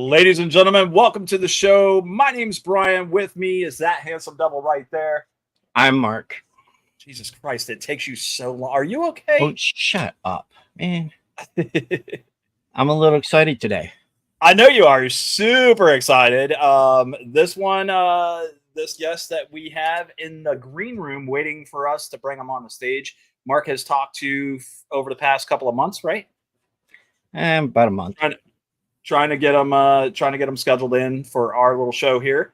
Ladies and gentlemen, welcome to the show. My name's Brian. With me is that handsome devil right there. I'm Mark. Jesus Christ, it takes you so long. Are you Oh, okay? shut up, man. I'm a little excited today. I know you are. You're super excited. This guest that we have in the green room waiting for us to bring him on the stage, Mark has talked to over the past couple of months, right? About a month. Trying to get him scheduled in for our little show here.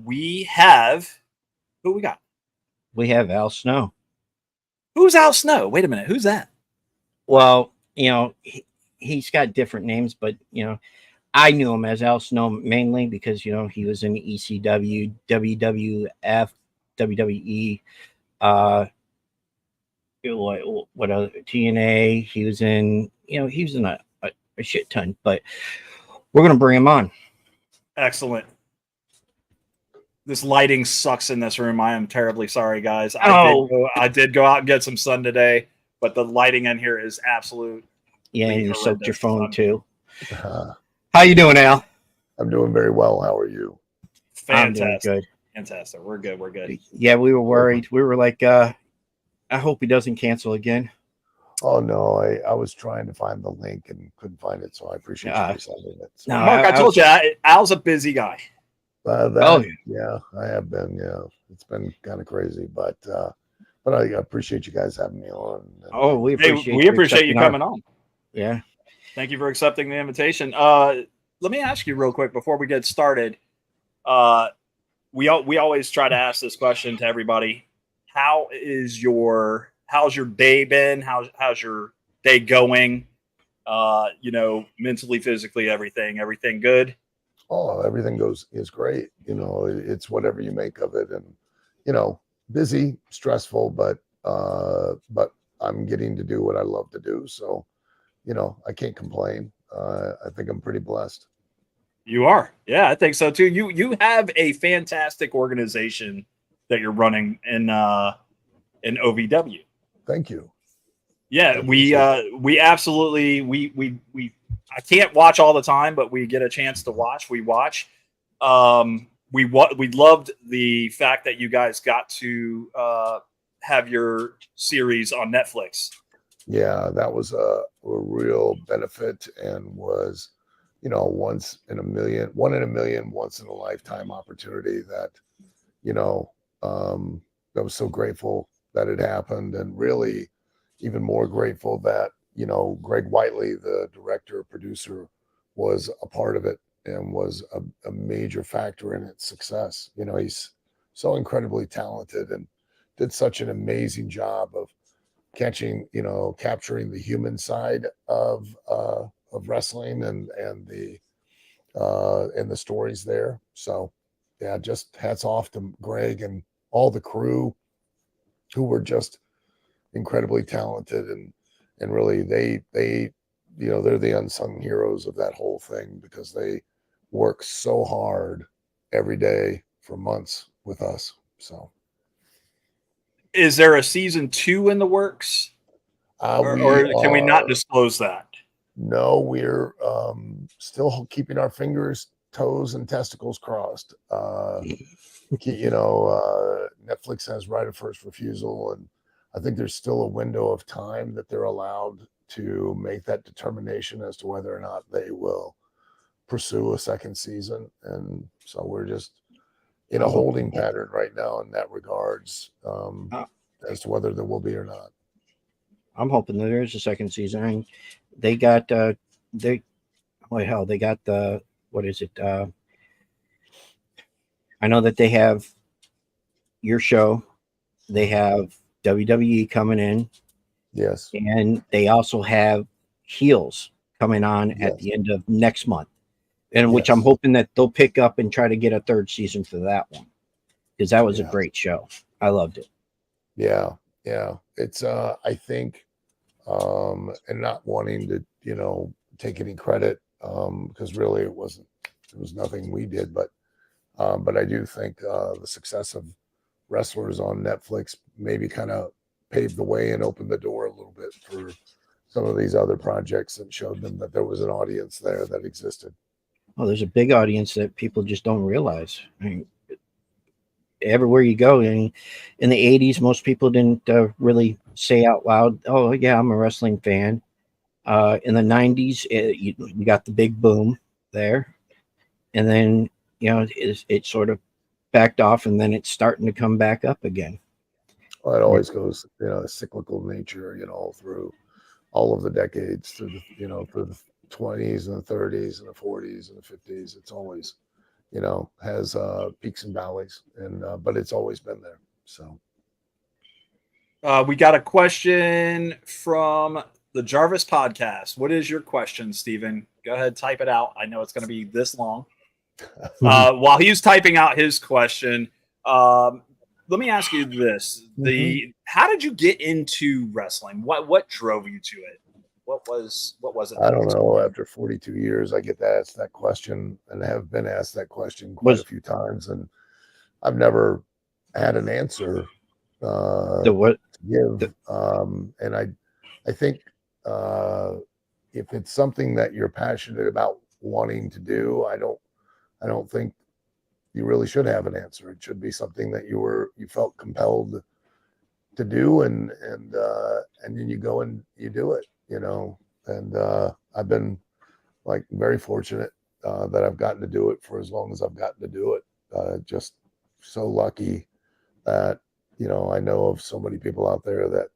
We have who we got? We have Al Snow. Who's Al Snow? Wait a minute, who's that? Well, he's got different names, but I knew him as Al Snow mainly because he was in ECW, WWF, WWE, what other TNA. He was in a shit ton, but we're gonna bring him on. Excellent. This lighting sucks in this room. I am terribly sorry, guys. I did go out and get some sun today, but the lighting in here is absolute. Yeah, and you soaked your phone too. Uh, How you doing, Al? I'm doing very well. How are you? Fantastic. I'm doing good. Fantastic. We're good. We're good. Yeah, we were worried. We were like, I hope he doesn't cancel again. Oh no, I was trying to find the link and couldn't find it, so I appreciate you sending it. So, No, Mark, I told you, Al's a busy guy. yeah, I have been. Yeah, it's been kind of crazy, but I appreciate you guys having me on. Oh, we appreciate you coming on. Yeah, thank you for accepting the invitation. Let me ask you real quick before we get started. We always try to ask this question to everybody: how's your day been? How's your day going? Mentally, physically, everything good? Oh, everything is great. It's whatever you make of it, and busy, stressful, but I'm getting to do what I love to do. So, I can't complain. I think I'm pretty blessed. You are. Yeah, I think so too. You have a fantastic organization that you're running in OVW. Thank you. Yeah, we absolutely we I can't watch all the time, but we get a chance to watch. We watch. We loved the fact that you guys got to have your series on Netflix. Yeah, that was a real benefit and was, once in a million, once in a lifetime opportunity that, I was so grateful that it happened, and really even more grateful that, Greg Whiteley, the director, producer, was a part of it and was a major factor in its success. He's so incredibly talented and did such an amazing job of capturing the human side of wrestling and the stories there. So yeah, just hats off to Greg and all the crew who were just incredibly talented, and really they're the unsung heroes of that whole thing because they work so hard every day for months with us. So is there a season 2 in the works, or can we not disclose that? No, we're still keeping our fingers, toes, and testicles crossed. Netflix has right of first refusal, and I think there's still a window of time that they're allowed to make that determination as to whether or not they will pursue a second season. And so we're just in a holding pattern right now in that regards, as to whether there will be or not. I'm hoping that there is a second season. I mean, they got they got the what is it? I know that they have your show. They have WWE coming in. Yes. And they also have Heels coming on at the end of next month. And which I'm hoping that they'll pick up and try to get a third season for that one. Because that was a great show. I loved it. Yeah. Yeah. It's I think and not wanting to, take any credit, because really it was nothing we did, but I do think the success of wrestlers on Netflix maybe kind of paved the way and opened the door a little bit for some of these other projects and showed them that there was an audience there that existed. Oh, there's a big audience that people just don't realize. I mean, everywhere you go, I mean, in the 80s, most people didn't really say out loud, "Oh, yeah, I'm a wrestling fan." In the 90s, you got the big boom there, and then it sort of backed off, and then it's starting to come back up again. Well, it always goes, cyclical nature, through all of the decades, through through the 20s and the 30s and the 40s and the 50s. It's always, has peaks and valleys, and but it's always been there. So We got a question from the Jarvis podcast. What is your question, Steven? Go ahead, type it out. I know it's going to be this long. While he's typing out his question, let me ask you this: how did you get into wrestling? What drove you to it? What was it? I don't know. After 42 years, I get asked that question, and have been asked that question quite a few times, and I've never had an answer to give. And I think if it's something that you're passionate about wanting to do, I don't think you really should have an answer. It should be something that you felt compelled to do, and then you go and you do it, And I've been very fortunate that I've gotten to do it for as long as I've gotten to do it. Just so lucky that I know of so many people out there that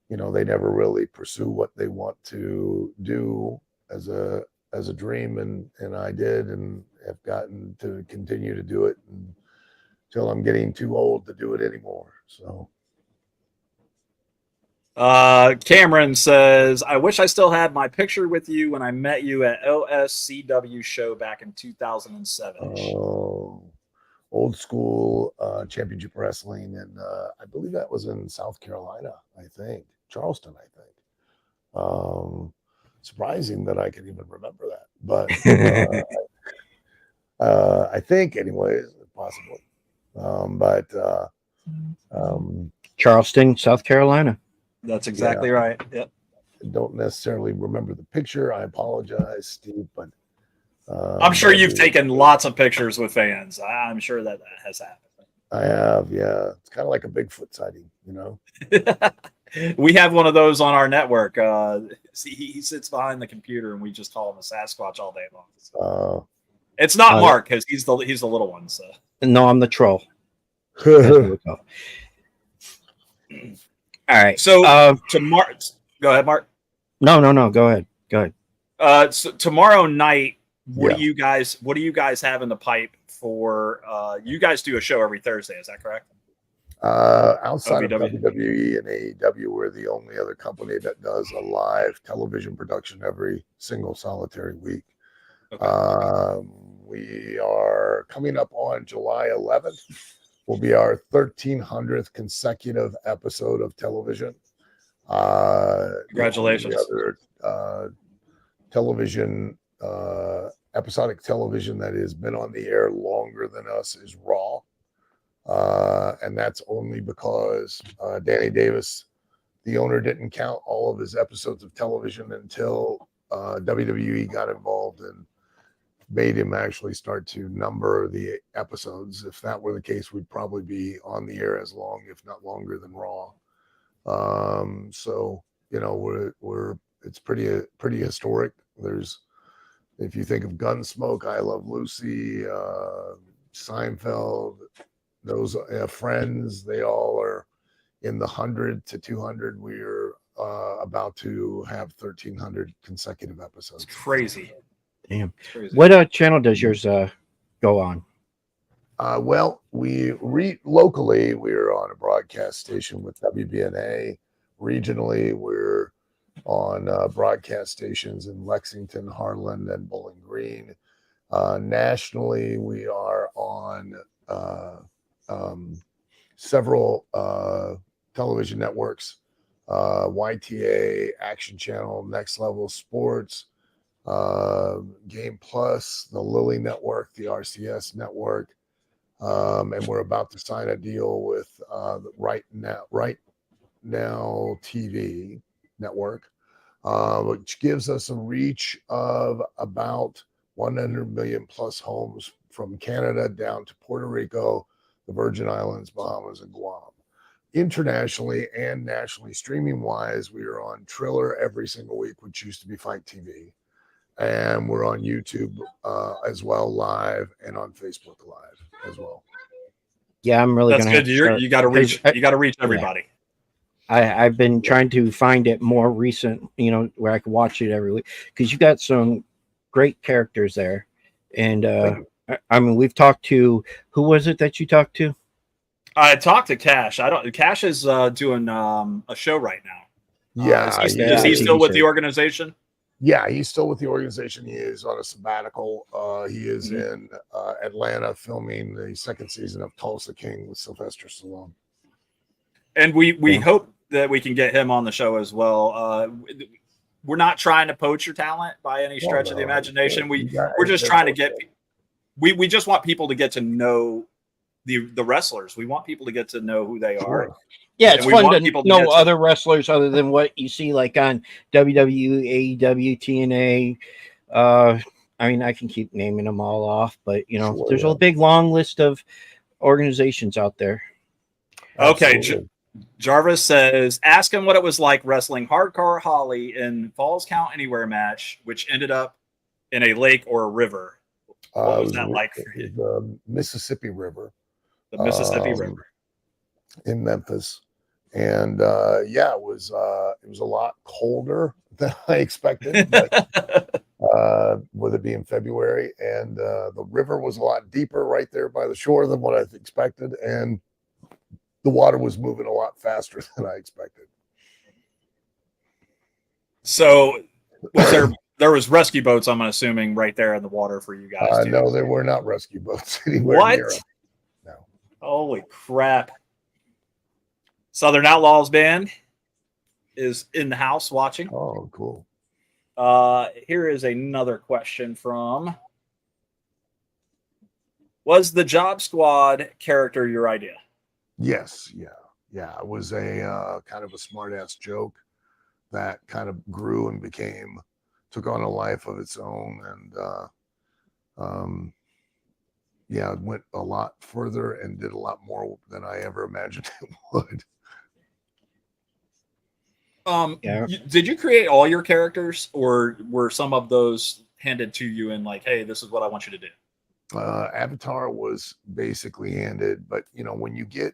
they never really pursue what they want to do as a dream, and I did, and have gotten to continue to do it until I'm getting too old to do it anymore. So Cameron says, I wish I still had my picture with you when I met you at OSCW show back in 2007. Oh, old school championship wrestling, and I believe that was in South Carolina, I think. Charleston, I think. Surprising that I can even remember that, but I think, anyways, possibly. Charleston, South Carolina. That's exactly right. Yep. I don't necessarily remember the picture. I apologize, Steve, but I'm sure you've taken lots of pictures with fans. I'm sure that has happened. I have, yeah. It's kind of like a Bigfoot sighting, We have one of those on our network. He sits behind the computer, and we just call him a Sasquatch all day long. So. It's not Mark, because he's the little one. So no, I'm the troll. All right. So to Mark, go ahead, Mark. No. Go ahead. So tomorrow night, what do you guys have in the pipe for? You guys do a show every Thursday, is that correct? Outside of WWE and AEW, we're the only other company that does a live television production every single solitary week. Okay. We are coming up on July 11th. Will be our 1300th consecutive episode of television. Congratulations. The other television, episodic television that has been on the air longer than us is Raw. And that's only because Danny Davis, the owner, didn't count all of his episodes of television until WWE got involved and made him actually start to number the episodes. If that were the case, we'd probably be on the air as long, if not longer, than Raw. So it's pretty historic. If you think of Gunsmoke, I Love Lucy, Seinfeld, those Friends, they all are in the 100 to 200. We're about to have 1300 consecutive episodes. It's crazy. Damn. What channel does yours go on? Well, locally, we're on a broadcast station with WBNA. Regionally, we're on broadcast stations in Lexington, Harlan, and Bowling Green. Nationally, we are on several television networks, YTA, Action Channel, Next Level Sports, Game Plus, the Lilly Network, the RCS Network, and we're about to sign a deal with Right Now TV Network, which gives us a reach of about 100 million plus homes from Canada down to Puerto Rico, the Virgin Islands, Bahamas, and Guam. Internationally and nationally, streaming wise, we are on Triller every single week, which used to be Fight TV. And we're on YouTube as well, live, and on Facebook Live as well. Yeah, I'm really That's gonna have good. to start, You got to reach. You got to reach everybody. I've been trying to find it more recent, where I can watch it every week, because you got some great characters there. And I mean, we've talked to, who was it that you talked to? I talked to Cash. Cash is doing a show right now. Yeah, is he still with the organization? Yeah, he's still with the organization. He is on a sabbatical. He is in Atlanta filming the second season of Tulsa King with Sylvester Stallone. And we hope that we can get him on the show as well. We're not trying to poach your talent by any stretch of the imagination. We're just trying to get. We just want people to get to know the wrestlers. We want people to get to know who they are. Yeah, it's fun to know other wrestlers other than what you see like on WWE, AEW, TNA. I mean, I can keep naming them all off, but there's a big long list of organizations out there. Okay, Jarvis says, ask him what it was like wrestling Hardcore Holly in Falls Count Anywhere match, which ended up in a lake or a river. What was that like for you? The Mississippi River. The Mississippi River in Memphis. And it was a lot colder than I expected, but, with it being February, and the river was a lot deeper right there by the shore than what I expected, and the water was moving a lot faster than I expected. So there was rescue boats, I'm assuming, right there in the water for you guys too. No, there were not rescue boats anywhere near them. No. Holy crap. Southern Outlaws Band is in the house watching. Oh, cool. Here is another question from, was the Job Squad character your idea? Yes. Yeah. It was a kind of a smart ass joke that kind of grew and took on a life of its own. And, it went a lot further and did a lot more than I ever imagined it would. Did you create all your characters, or were some of those handed to you and like, hey, this is what I want you to do? Avatar was basically handed, but when you get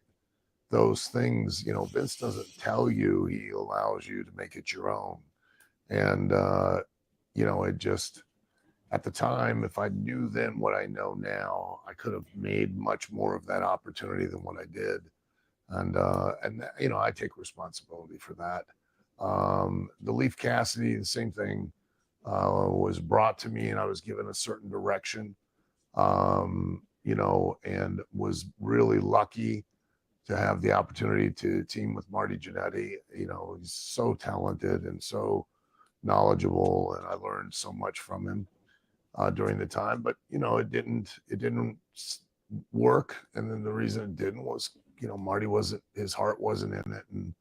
those things, Vince doesn't tell you, he allows you to make it your own. And it just, at the time, if I knew then what I know now, I could have made much more of that opportunity than what I did. And I take responsibility for that. The Leaf Cassidy, the same thing, was brought to me, and I was given a certain direction, and was really lucky to have the opportunity to team with Marty Jannetty. He's so talented and so knowledgeable, and I learned so much from him during the time. But it didn't work, and then the reason it didn't was Marty his heart wasn't in it, and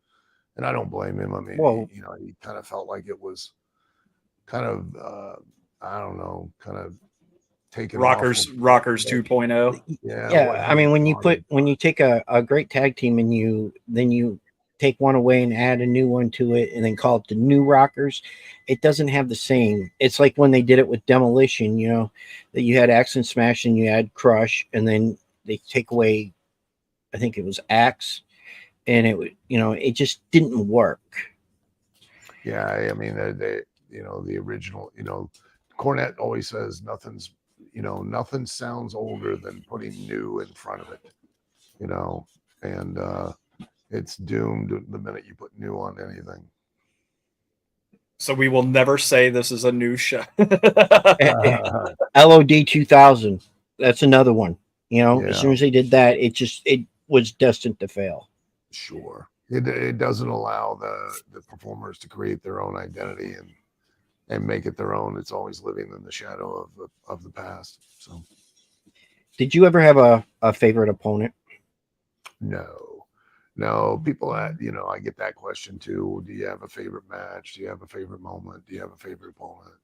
I don't blame him. I mean, he kind of felt like it was kind of I don't know, kind of taking Rockers 2.0. Yeah. I mean, when you take a great tag team and you take one away and add a new one to it and then call it the New Rockers, it doesn't have the same. It's like when they did it with Demolition, that you had Axe and Smash and you had Crush, and then they take away, I think it was Axe, and it just didn't work. Yeah, I mean, the original, Cornette always says nothing sounds older than putting new in front of it, and it's doomed the minute you put new on anything. So we will never say this is a new show. LOD 2000, that's another one. As soon as they did that, it was destined to fail. Sure. It doesn't allow the performers to create their own identity and make it their own. It's always living in the shadow of the past. So, did you ever have a favorite opponent? No. People I get that question too. Do you have a favorite match? Do you have a favorite moment? Do you have a favorite opponent?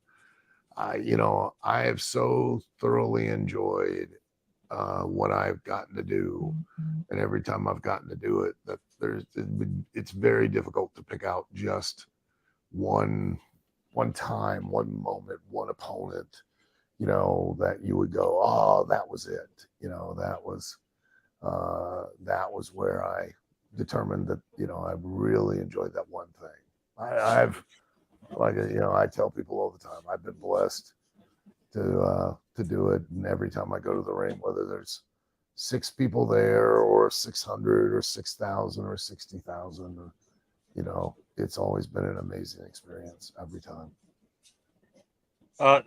I have so thoroughly enjoyed what I've gotten to do, and every time I've gotten to do it, that it's very difficult to pick out just one time, one moment, one opponent, that you would go, oh, that was it. That was where I determined that, I really enjoyed that one thing. I've I tell people all the time, I've been blessed to do it. And every time I go to the ring, whether there's 6 people there or 600 or 6,000 or 60,000, it's always been an amazing experience every time.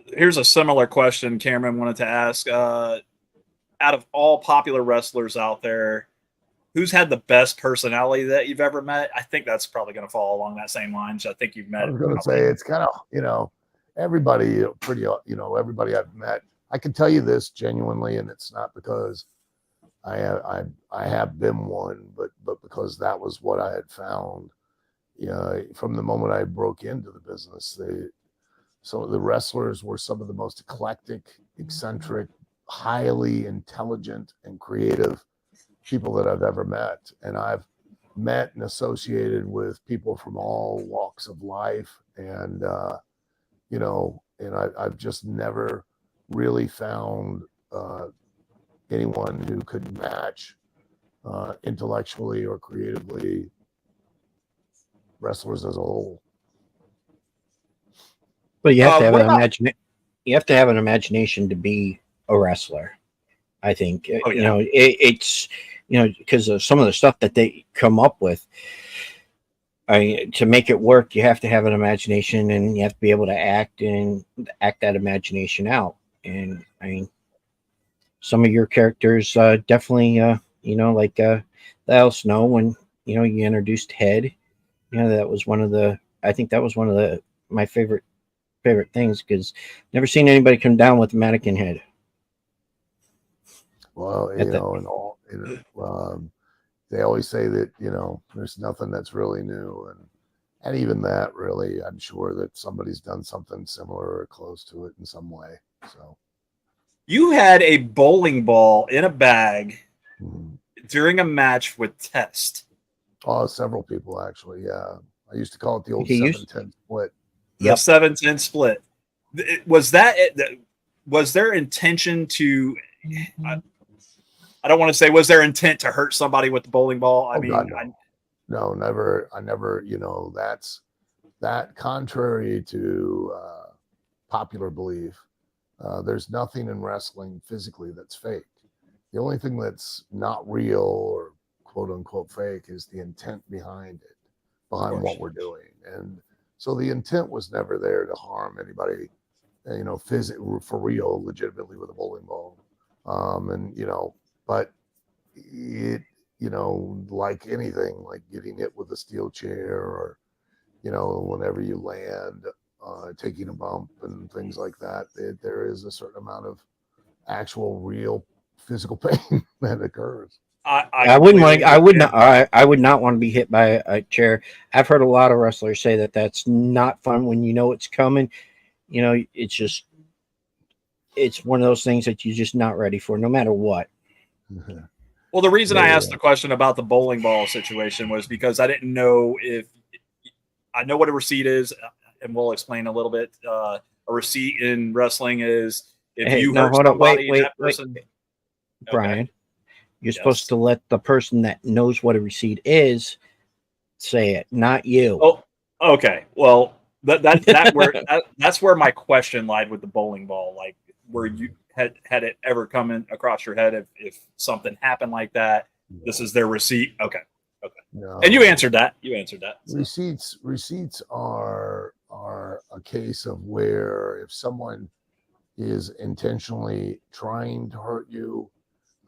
Here's a similar question Cameron wanted to ask. Out of all popular wrestlers out there, who's had the best personality that you've ever met? I think that's probably going to fall along that same lines. I think you've met. I was going to say it's kind of, everybody pretty, everybody I've met. I can tell you this genuinely, and it's not because I have been one, but because that was what I had found. From the moment I broke into the business, some of the wrestlers were some of the most eclectic, eccentric, highly intelligent and creative people that I've ever met. And I've met and associated with people from all walks of life. And, I've just never really found anyone who could match intellectually or creatively wrestlers as a whole. But you have to have you have to have an imagination to be a wrestler. I think it's because of some of the stuff that they come up with. To make it work, you have to have an imagination, and you have to be able to act that imagination out. And I mean, some of your characters definitely, like the Al Snow when you introduced Head. That was one of the. I think that was one of my favorite things, because never seen anybody come down with a mannequin head. Well, they always say that there's nothing that's really new, and even that, really, I'm sure that somebody's done something similar or close to it in some way. So you had a bowling ball in a bag during a match with Test. Oh, several people actually. Yeah, I used to call it the old 7-10 split. The 7-10 split. Was their intention to? I don't want to say was their intent to hurt somebody with the bowling ball. God, no. Never. I never. That contrary to popular belief. There's nothing in wrestling physically that's fake. The only thing that's not real or quote unquote fake is the intent behind what we're doing. And so the intent was never there to harm anybody, physically for real, legitimately with a bowling ball. But it, like anything, like getting hit with a steel chair or, whenever you land, taking a bump and things like that, there is a certain amount of actual real physical pain that occurs. I would not want to be hit by a chair. I've heard a lot of wrestlers say that that's not fun when it's coming. It's one of those things that you're just not ready for, no matter what. Well, the reason I asked the question about the bowling ball situation was because I didn't know if I know what a receipt is, and we'll explain a little bit. A receipt in wrestling is if you hurt somebody, that person. Brian, you're supposed to let the person that knows what a receipt is say it, not you. Oh, okay. Well, that's where my question lied with the bowling ball. Like, where you had it ever come in across your head if something happened like that? This is their receipt. Okay. No. And you answered that. So. Receipts are a case of where if someone is intentionally trying to hurt you,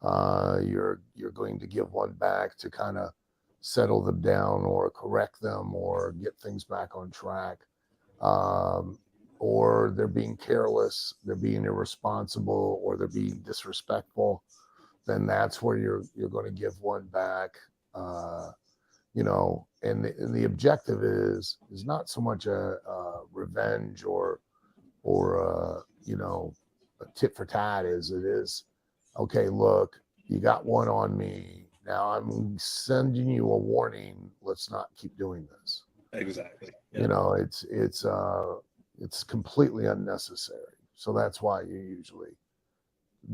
you're going to give one back to kind of settle them down or correct them or get things back on track. Or they're being careless, they're being irresponsible, or they're being disrespectful, then that's where you're going to give one back. And the objective is not so much a revenge or you know, a tit for tat as it is. Okay, look, you got one on me. Now I'm sending you a warning. Let's not keep doing this. Exactly. Yeah. You know, it's completely unnecessary. So that's why you usually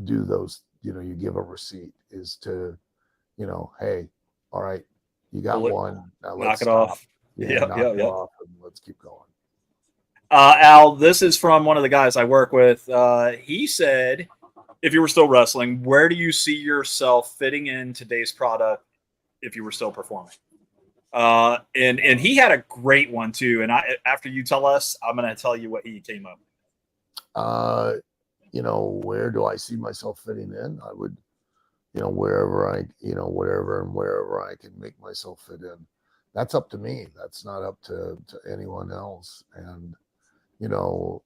do those. You know, you give a receipt is to, you know, hey, all right, you got one. Now let's knock it stop. off. Yeah, knock it off and let's keep going. Al, this is from one of the guys I work with. He said, if you were still wrestling, where do you see yourself fitting in today's product if you were still performing? And he had a great one too. And after you tell us, I'm going to tell you what he came up with. You know, where do I see myself fitting in? I would, you know, wherever I can make myself fit in. That's up to me. That's not up to anyone else. And, you know,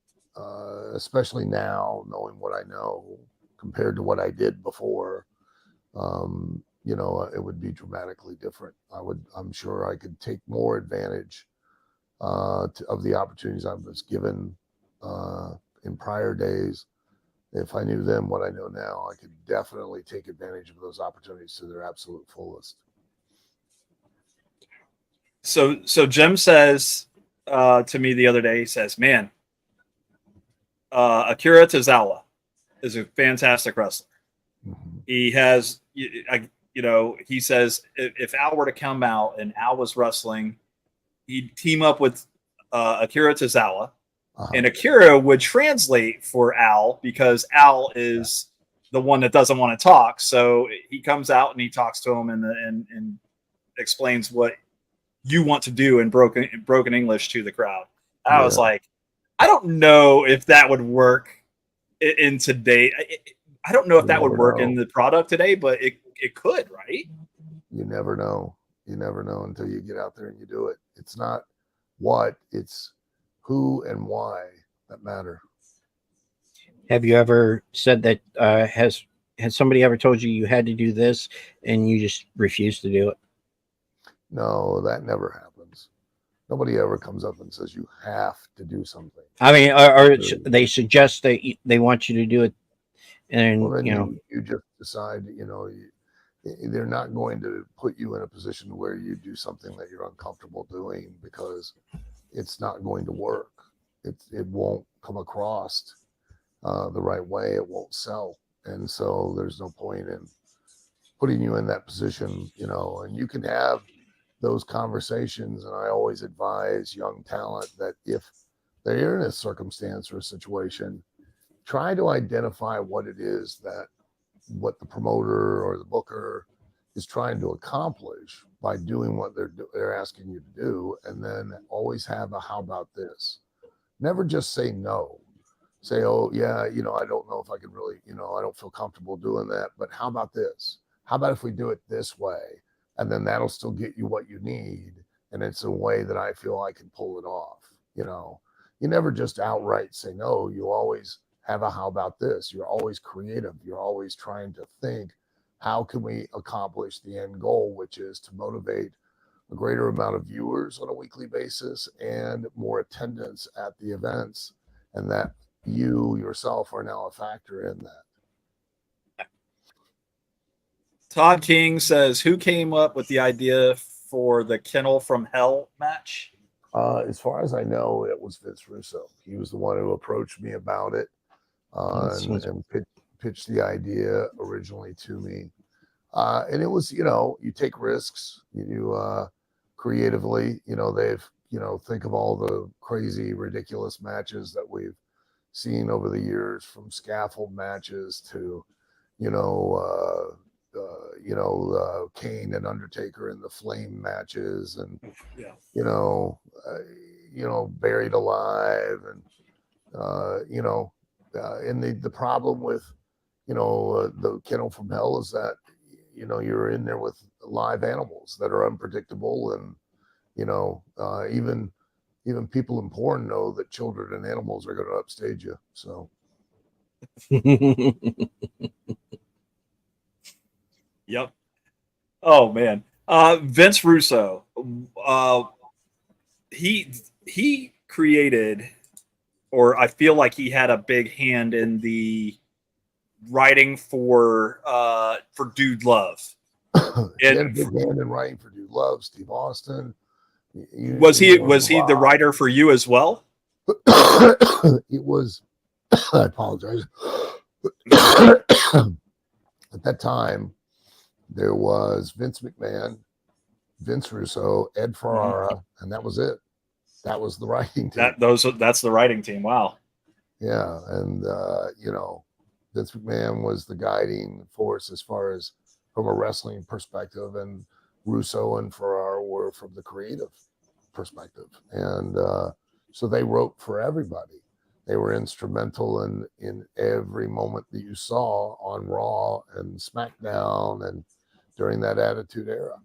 especially now, knowing what I know compared to what I did before, you know, it would be dramatically different. I'm sure I could take more advantage of the opportunities I was given in prior days. If I knew then what I know now, I could definitely take advantage of those opportunities to their absolute fullest. So Jim says to me the other day, he says, man, Akira Tozawa is a fantastic wrestler. Mm-hmm. He has, you know, he says if Al were to come out and Al was wrestling, he'd team up with Akira Tozawa. And Akira would translate for Al because Al is the one that doesn't want to talk. So he comes out and he talks to him and explains what you want to do in broken English to the crowd. I was like, I don't know if that would work in today. I don't know if that would work in the product today, but it could, right? You never know. You never know until you get out there and you do it. It's not what, it's who and why that matter. Have you ever said that has somebody ever told you had to do this and you just refused to do it? No, that never happens. Nobody ever comes up and says you have to do something. I mean, or they suggest they want you to do it, and well, then you know, you just decide. You know, they're not going to put you in a position where you do something that you're uncomfortable doing because it's not going to work. It won't come across the right way. It won't sell, and so there's no point in putting you in that position. You know, and you can have those conversations, and I always advise young talent that if they're in a circumstance or a situation, try to identify what it is what the promoter or the booker is trying to accomplish by doing what they're asking you to do, and then always have a how about this. Never just say no. Say, oh yeah, you know, I don't know if I can really, you know, I don't feel comfortable doing that, but how about this? How about if we do it this way? And then that'll still get you what you need. And it's a way that I feel I can pull it off. You know, you never just outright say no. You always have a how about this? You're always creative. You're always trying to think, how can we accomplish the end goal, which is to motivate a greater amount of viewers on a weekly basis and more attendance at the events, and that you yourself are now a factor in that. Todd King says, who came up with the idea for the Kennel from Hell match? As far as I know, it was Vince Russo. He was the one who approached me about it and pitched the idea originally to me. And it was, you know, you take risks, you creatively, you know, think of all the crazy, ridiculous matches that we've seen over the years, from scaffold matches to, Kane and Undertaker in the flame matches, and buried alive, and and the problem with the Kennel from Hell is that you're in there with live animals that are unpredictable, and even people in porn know that children and animals are going to upstage you. So. Yep. Oh man. Vince Russo. He created, or I feel like he had a big hand in the writing for Dude Love. He had a big hand in writing for Dude Love, Steve Austin. Was he the writer for you as well? It was. I apologize. At that time, there was Vince McMahon, Vince Russo, Ed Ferrara, and that was it. That was the writing team. That's the writing team. Wow. Yeah, and Vince McMahon was the guiding force as far as from a wrestling perspective, and Russo and Ferrara were from the creative perspective, and so they wrote for everybody. They were instrumental in every moment that you saw on Raw and SmackDown and during that Attitude Era.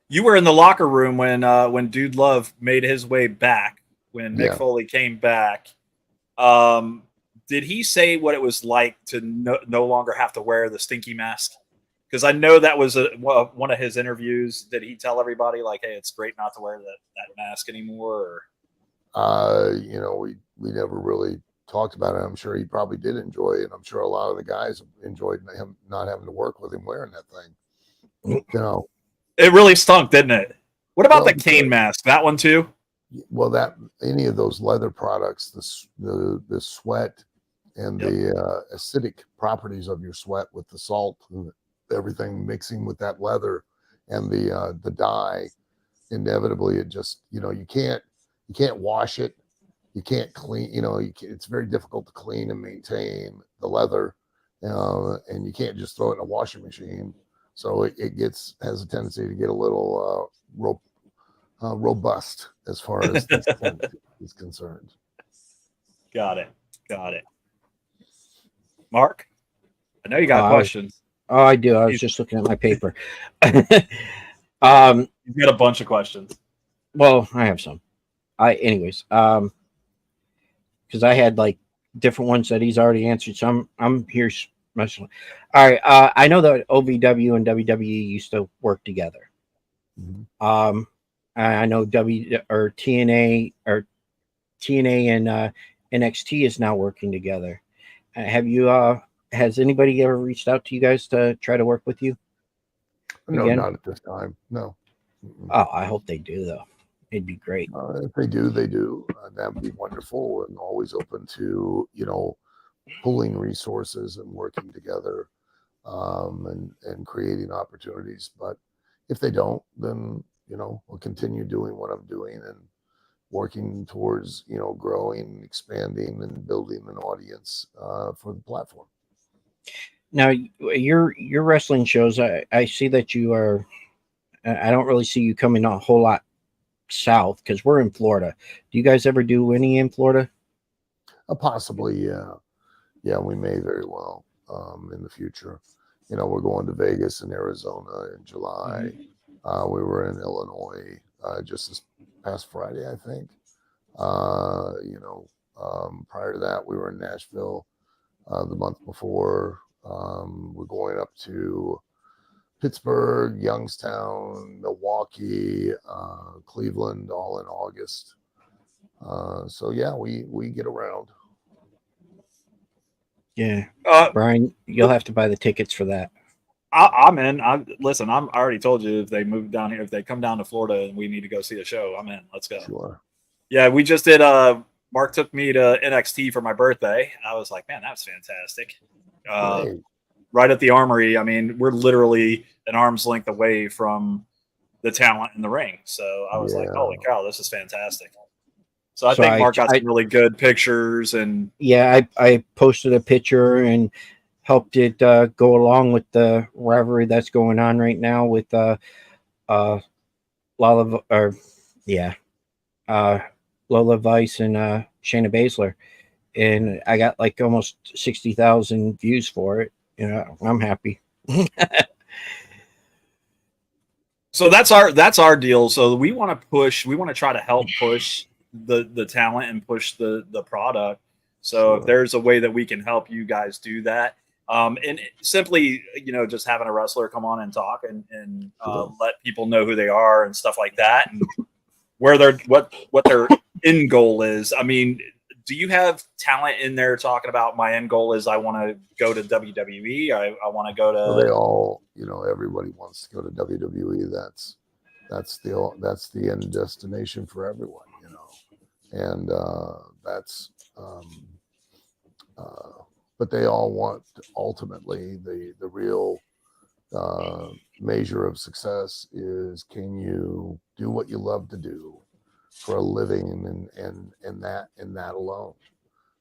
You were in the locker room when Dude Love made his way back, when Mick Foley came back. Did he say what it was like to no longer have to wear the stinky mask? Because I know that was one of his interviews. Did he tell everybody like, "Hey, it's great not to wear that mask anymore"? Or? We never really talked about it. I'm sure he probably did enjoy it. I'm sure a lot of the guys enjoyed him not having to work with him wearing that thing. It really stunk, didn't it? What about the Kane mask? That one too? Well, that any of those leather products, the sweat and the acidic properties of your sweat with the salt and everything mixing with that leather and the dye, inevitably it just you can't wash it, you can't clean. It's very difficult to clean and maintain the leather, and you can't just throw it in a washing machine. So it has a tendency to get a little robust as far as this is concerned. Got it. Mark, I know you got questions. I do. I was just looking at my paper. You've got a bunch of questions. Well, I have some. Anyways, because I had like different ones that he's already answered. So I'm here. All right. I know that OVW and WWE used to work together. Mm-hmm. I know TNA and NXT is now working together. Has anybody ever reached out to you guys to try to work with you? No, not at this time. No. Oh, I hope they do though. It'd be great. If they do, they do. That'd be wonderful, and always open to pooling resources and working together, and creating opportunities. But if they don't, then we'll continue doing what I'm doing and working towards growing, expanding, and building an audience for the platform. Now, your wrestling shows, I see that you are. I don't really see you coming a whole lot south because we're in Florida. Do you guys ever do any in Florida? Possibly, yeah. Yeah, we may very well in the future. We're going to Vegas and Arizona in July. Mm-hmm. We were in Illinois just this past Friday, I think. Prior to that, we were in Nashville the month before. We're going up to Pittsburgh, Youngstown, Milwaukee, Cleveland, all in August. So yeah, we get around. Yeah, Brian, you'll have to buy the tickets for that. I'm in. I already told you if they move down here, if they come down to Florida and we need to go see a show, I'm in. Let's go. Sure. Yeah, we just did. Mark took me to NXT for my birthday. I was like, man, that was fantastic. Right at the Armory. I mean, we're literally an arm's length away from the talent in the ring. So I was like, holy cow, this is fantastic. So I think Mark got some really good pictures. And yeah, I posted a picture and helped it go along with the rivalry that's going on right now with Lola Vice and Shayna Baszler, and I got like almost 60,000 views for it. I'm happy. So that's our deal. So we want to try to help push the talent and push the product. So if there's a way that we can help you guys do that, and simply, just having a wrestler come on and talk and let people know who they are and stuff like that, and where they're what they're end goal is. I mean, do you have talent in there talking about my end goal is I want to go to WWE? I want to go So they to. all, everybody wants to go to WWE. That's the end destination for everyone, and that's but they all want ultimately the real measure of success is, can you do what you love to do for a living, and that alone,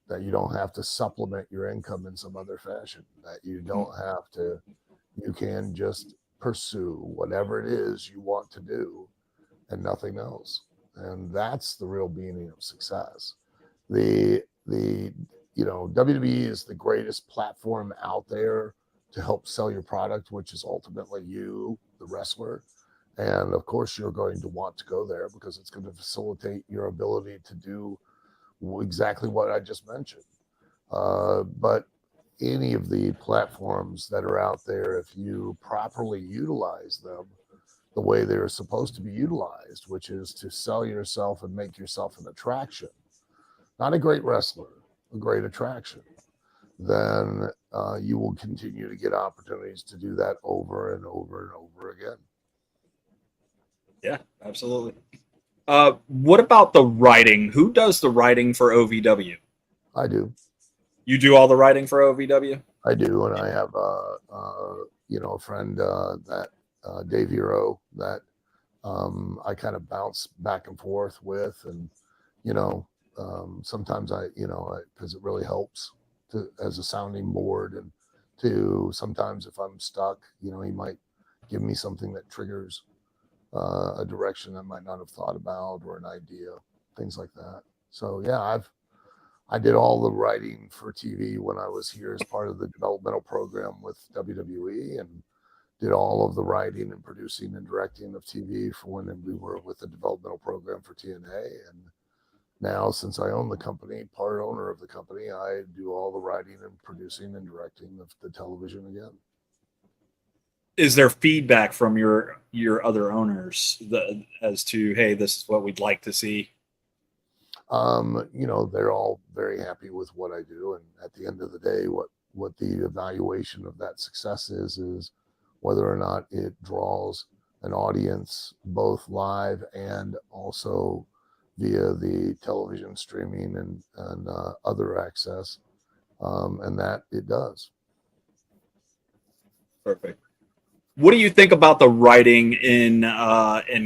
that you don't have to supplement your income in some other fashion, that you don't have to, you can just pursue whatever it is you want to do and nothing else. And that's the real meaning of success. The WWE is the greatest platform out there to help sell your product, which is ultimately you, the wrestler. And of course, you're going to want to go there because it's going to facilitate your ability to do exactly what I just mentioned. But any of the platforms that are out there, if you properly utilize them the way they're supposed to be utilized, which is to sell yourself and make yourself an attraction, not a great wrestler, a great attraction, then you will continue to get opportunities to do that over and over and over again. Yeah, absolutely. What about the writing? Who does the writing for OVW? I do. You do all the writing for OVW? I do, and I have a friend that Dave Hero that I kind of bounce back and forth with, and sometimes because it really helps as a sounding board, and to sometimes if I'm stuck, he might give me something that triggers a direction I might not have thought about, or an idea, things like that. So yeah, I did all the writing for TV when I was here as part of the developmental program with WWE, and did all of the writing and producing and directing of TV for when we were with the developmental program for TNA. And now, since I own the company, part owner of the company, I do all the writing and producing and directing of the television again. Is there feedback from your other owners as to, hey, this is what we'd like to see? They're all very happy with what I do, and at the end of the day, what the evaluation of that success is whether or not it draws an audience both live and also via the television streaming and other access, and that it does. Perfect. What do you think about the writing in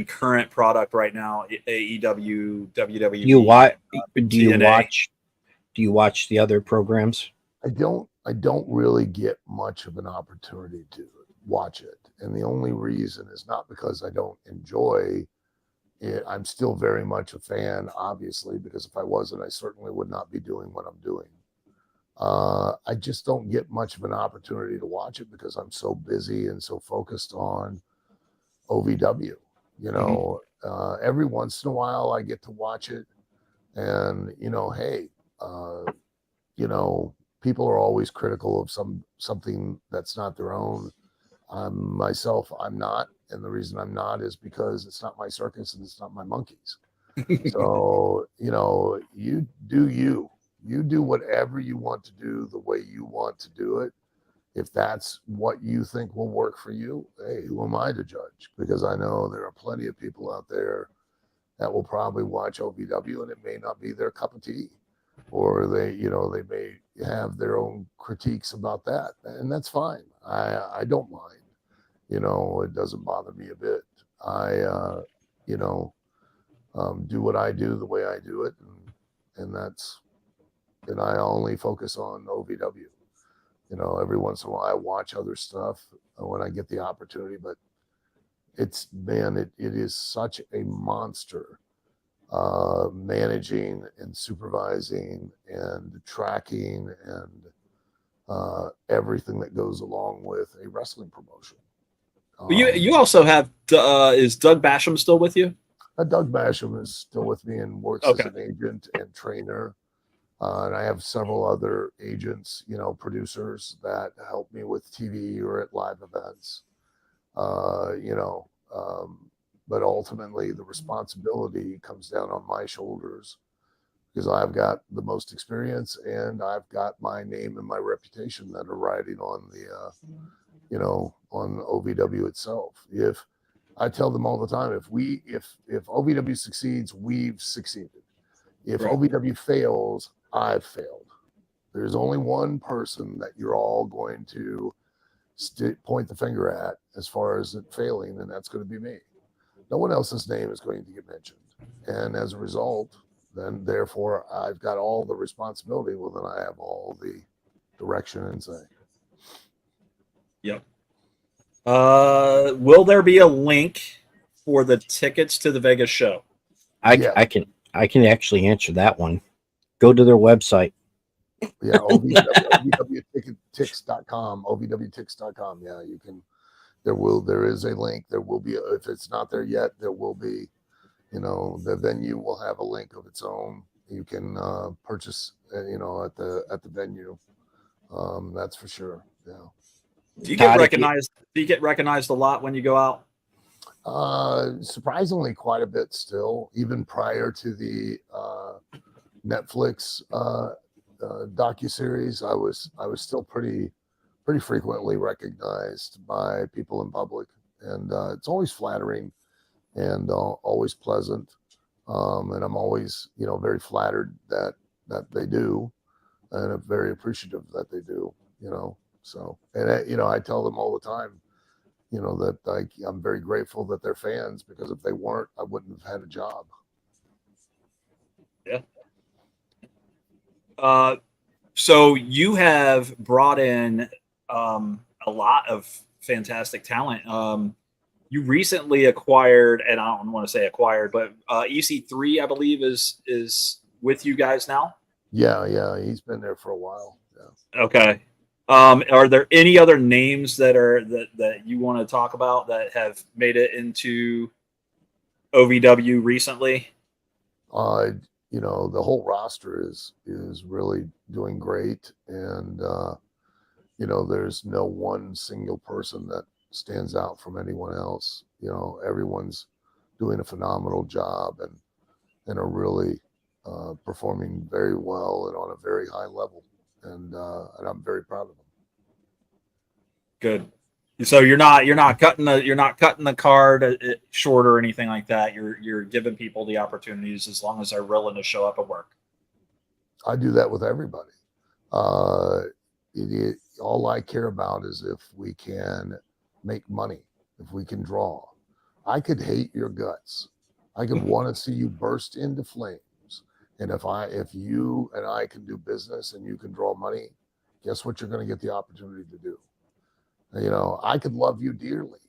current product right now? AEW, WWE. Do you watch? TNA? Do you watch the other programs? I don't really get much of an opportunity to watch it, and the only reason is not because I don't enjoy it. I'm still very much a fan, obviously, because if I wasn't, I certainly would not be doing what I'm doing. I just don't get much of an opportunity to watch it because I'm so busy and so focused on OVW. Every once in a while I get to watch it, and hey, people are always critical of something that's not their own. Myself, I'm not, and the reason I'm not is because it's not my circus and it's not my monkeys. So you do you do whatever you want to do the way you want to do it. If that's what you think will work for you, hey, who am I to judge? Because I know there are plenty of people out there that will probably watch OVW and it may not be their cup of tea, or they may have their own critiques about that, and that's fine. I don't mind. It doesn't bother me a bit. I do what I do the way I do it, and I only focus on OVW. Every once in a while I watch other stuff when I get the opportunity, but it is such a monster, managing and supervising and tracking and everything that goes along with a wrestling promotion. You also have is Doug Basham still with you? Doug Basham is still with me and works as an agent and trainer. And I have several other agents, producers that help me with TV or at live events. But ultimately the responsibility comes down on my shoulders because I've got the most experience and I've got my name and my reputation that are riding on the, on OVW itself. If I tell them all the time, if OVW succeeds, we've succeeded. If Right. OVW fails, I've failed. There's only one person that you're all going to point the finger at as far as it failing, and that's going to be me. No one else's name is going to get mentioned. And as a result, then therefore I've got all the responsibility. Well, then I have all the direction and say. Yep. Will there be a link for the tickets to the Vegas show? I can actually answer that one. Go to their website. Yeah, OVWTix.com, OVWTix.com. Yeah, you can. There is a link. There will be, if it's not there yet, there will be. The venue will have a link of its own. You can purchase, at the venue. That's for sure. Yeah. Do you get recognized? Do you get recognized a lot when you go out? Surprisingly, quite a bit still, even prior to the Netflix docuseries. I was still pretty frequently recognized by people in public, and it's always flattering and always pleasant. And I'm always, very flattered that they do, and I'm very appreciative that they do. So, and I tell them all the time, that I'm very grateful that they're fans, because if they weren't, I wouldn't have had a job. Yeah. So you have brought in a lot of fantastic talent. You recently acquired, and I don't want to say acquired, but EC3, I believe, is with you guys now. Yeah, he's been there for a while. Yeah. Okay. Are there any other names that you want to talk about that have made it into OVW recently? The whole roster is really doing great, and there's no one single person that stands out from anyone else. Everyone's doing a phenomenal job and are really performing very well and on a very high level, and I'm very proud of them. Good. So you're not cutting the card short or anything like that. You're giving people the opportunities as long as they're willing to show up and work. I do that with everybody. All I care about is if we can make money, if we can draw. I could hate your guts. I could want to see you burst into flames. And if you and I can do business and you can draw money, guess what you're going to get the opportunity to do? I could love you dearly.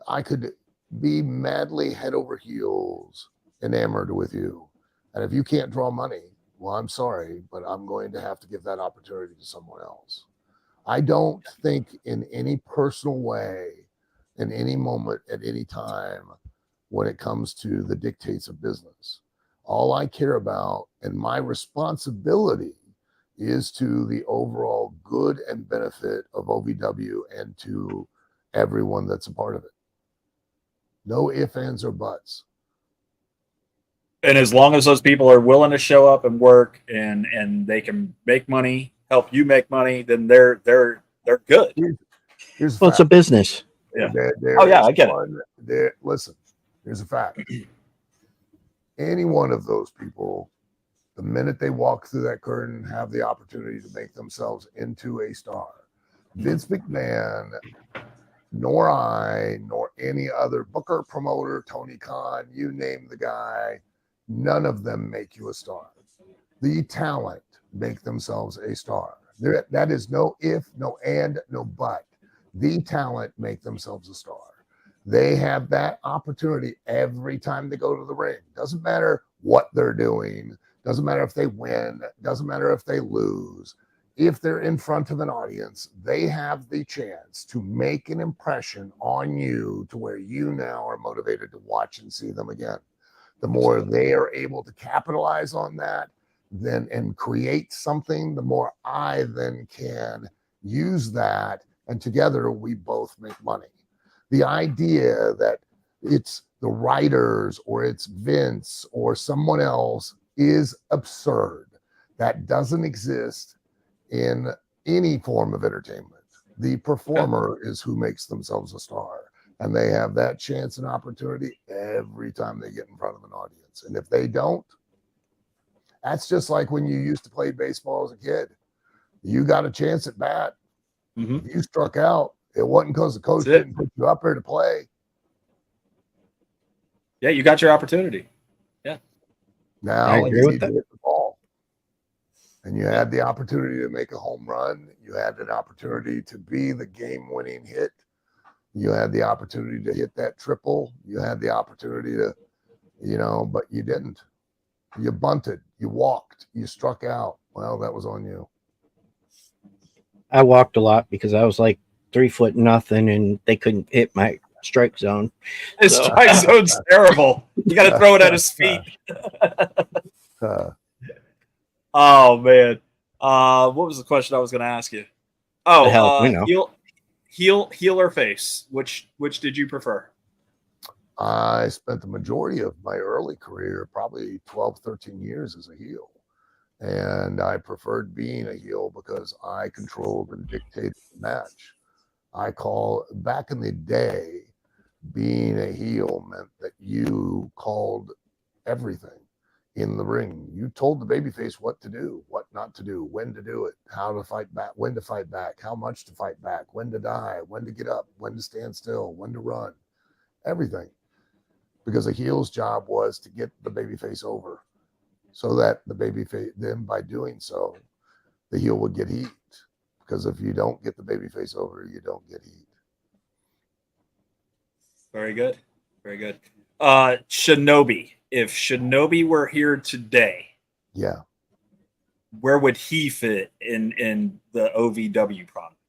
I could be madly head over heels enamored with you. And if you can't draw money, well, I'm sorry, but I'm going to have to give that opportunity to someone else. I don't think in any personal way, in any moment, at any time, when it comes to the dictates of business. All I care about, and my responsibility, is to the overall good and benefit of OVW and to everyone that's a part of it. No ifs, ands, or buts. And as long as those people are willing to show up and work and they can make money, help you make money, then they're good. Here's Well, it's a business. Yeah. I get it. Listen, here's a fact. Any one of those people, the minute they walk through that curtain, have the opportunity to make themselves into a star. Vince McMahon, nor I, nor any other booker, promoter, Tony Khan, you name the guy, none of them make you a star. The talent make themselves a star. That is no if, no and, no but. The talent make themselves a star. They have that opportunity every time they go to the ring. Doesn't matter what they're doing. Doesn't matter if they win. Doesn't matter if they lose. If they're in front of an audience, they have the chance to make an impression on you to where you now are motivated to watch and see them again. The more they are able to capitalize on that and create something, the more I then can use that, and together we both make money. The idea that it's the writers or it's Vince or someone else is absurd. That doesn't exist in any form of entertainment. The performer is who makes themselves a star, and they have that chance and opportunity every time they get in front of an audience. And if they don't, that's just like when you used to play baseball as a kid. You got a chance at bat. Mm-hmm. If you struck out, it wasn't because the coach didn't put you up there to play. Yeah, you got your opportunity. Yeah. Now I agree you with need to that. hit the ball. And you had the opportunity to make a home run. You had an opportunity to be the game-winning hit. You had the opportunity to hit that triple. You had the opportunity to, but you didn't. You bunted. You walked. You struck out. Well, that was on you. I walked a lot because I was like 3 foot nothing, and they couldn't hit my strike zone. His So- strike zone's terrible. You got to throw it at his feet. Oh man, what was the question I was going to ask you? The hell, we know. Heel or face? Which did you prefer? I spent the majority of my early career, probably 12, 13 years as a heel. And I preferred being a heel because I controlled and dictated the match. Back in the day, being a heel meant that you called everything in the ring. You told the babyface what to do, what not to do, when to do it, how to fight back, when to fight back, how much to fight back, when to die, when to get up, when to stand still, when to run, everything. Because a heel's job was to get the babyface over, so that the babyface, then by doing so, the heel would get heat. Because if you don't get the babyface over, you don't get heat. Very good. Very good. Shinobi. If Shinobi were here today, Yeah. where would he fit in the OVW product?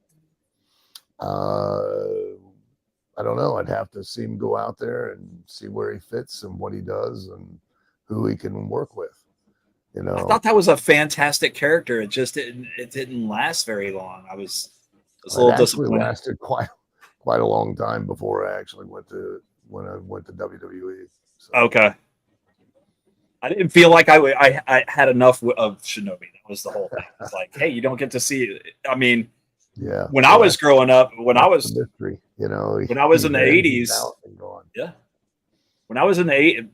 I don't know. I'd have to see him go out there and see where he fits and what he does and who he can work with. I thought that was a fantastic character. It just didn't last very long. I was a little disappointed. Lasted quite a long time before I actually went to WWE. So. Okay. I didn't feel like I had enough of Shinobi. That was the whole thing. It's like, hey, you don't get to see it. I mean, yeah. When I was growing up, when I was mystery, when I was in the 80s, yeah. When I was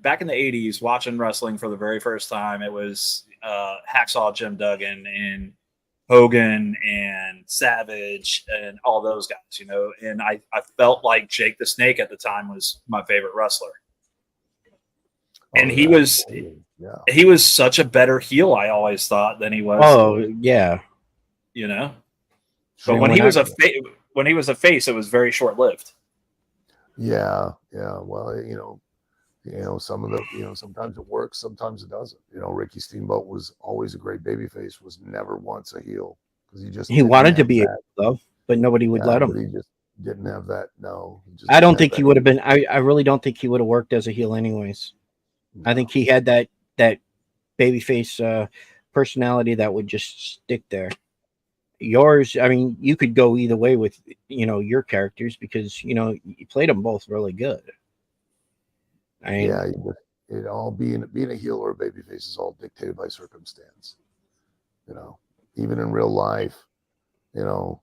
back in the 80s, watching wrestling for the very first time, it was Hacksaw Jim Duggan and Hogan and Savage and all those guys, and I felt like Jake the Snake at the time was my favorite wrestler. And he was such a better heel, I always thought, than he was. Oh yeah, But when he was a face, it was very short lived. Yeah. Well, some of the, sometimes it works, sometimes it doesn't. Ricky Steamboat was always a great babyface, was never once a heel because he wanted to be a heel, though, but nobody would let him. But he just didn't have that. No, I don't think he would have been. I really don't think he would have worked as a heel, anyways. No. I think he had that babyface personality that would just stick there. Yours, I mean, you could go either way with your characters because you played them both really good. It all being a heel or a babyface is all dictated by circumstance. Even in real life, you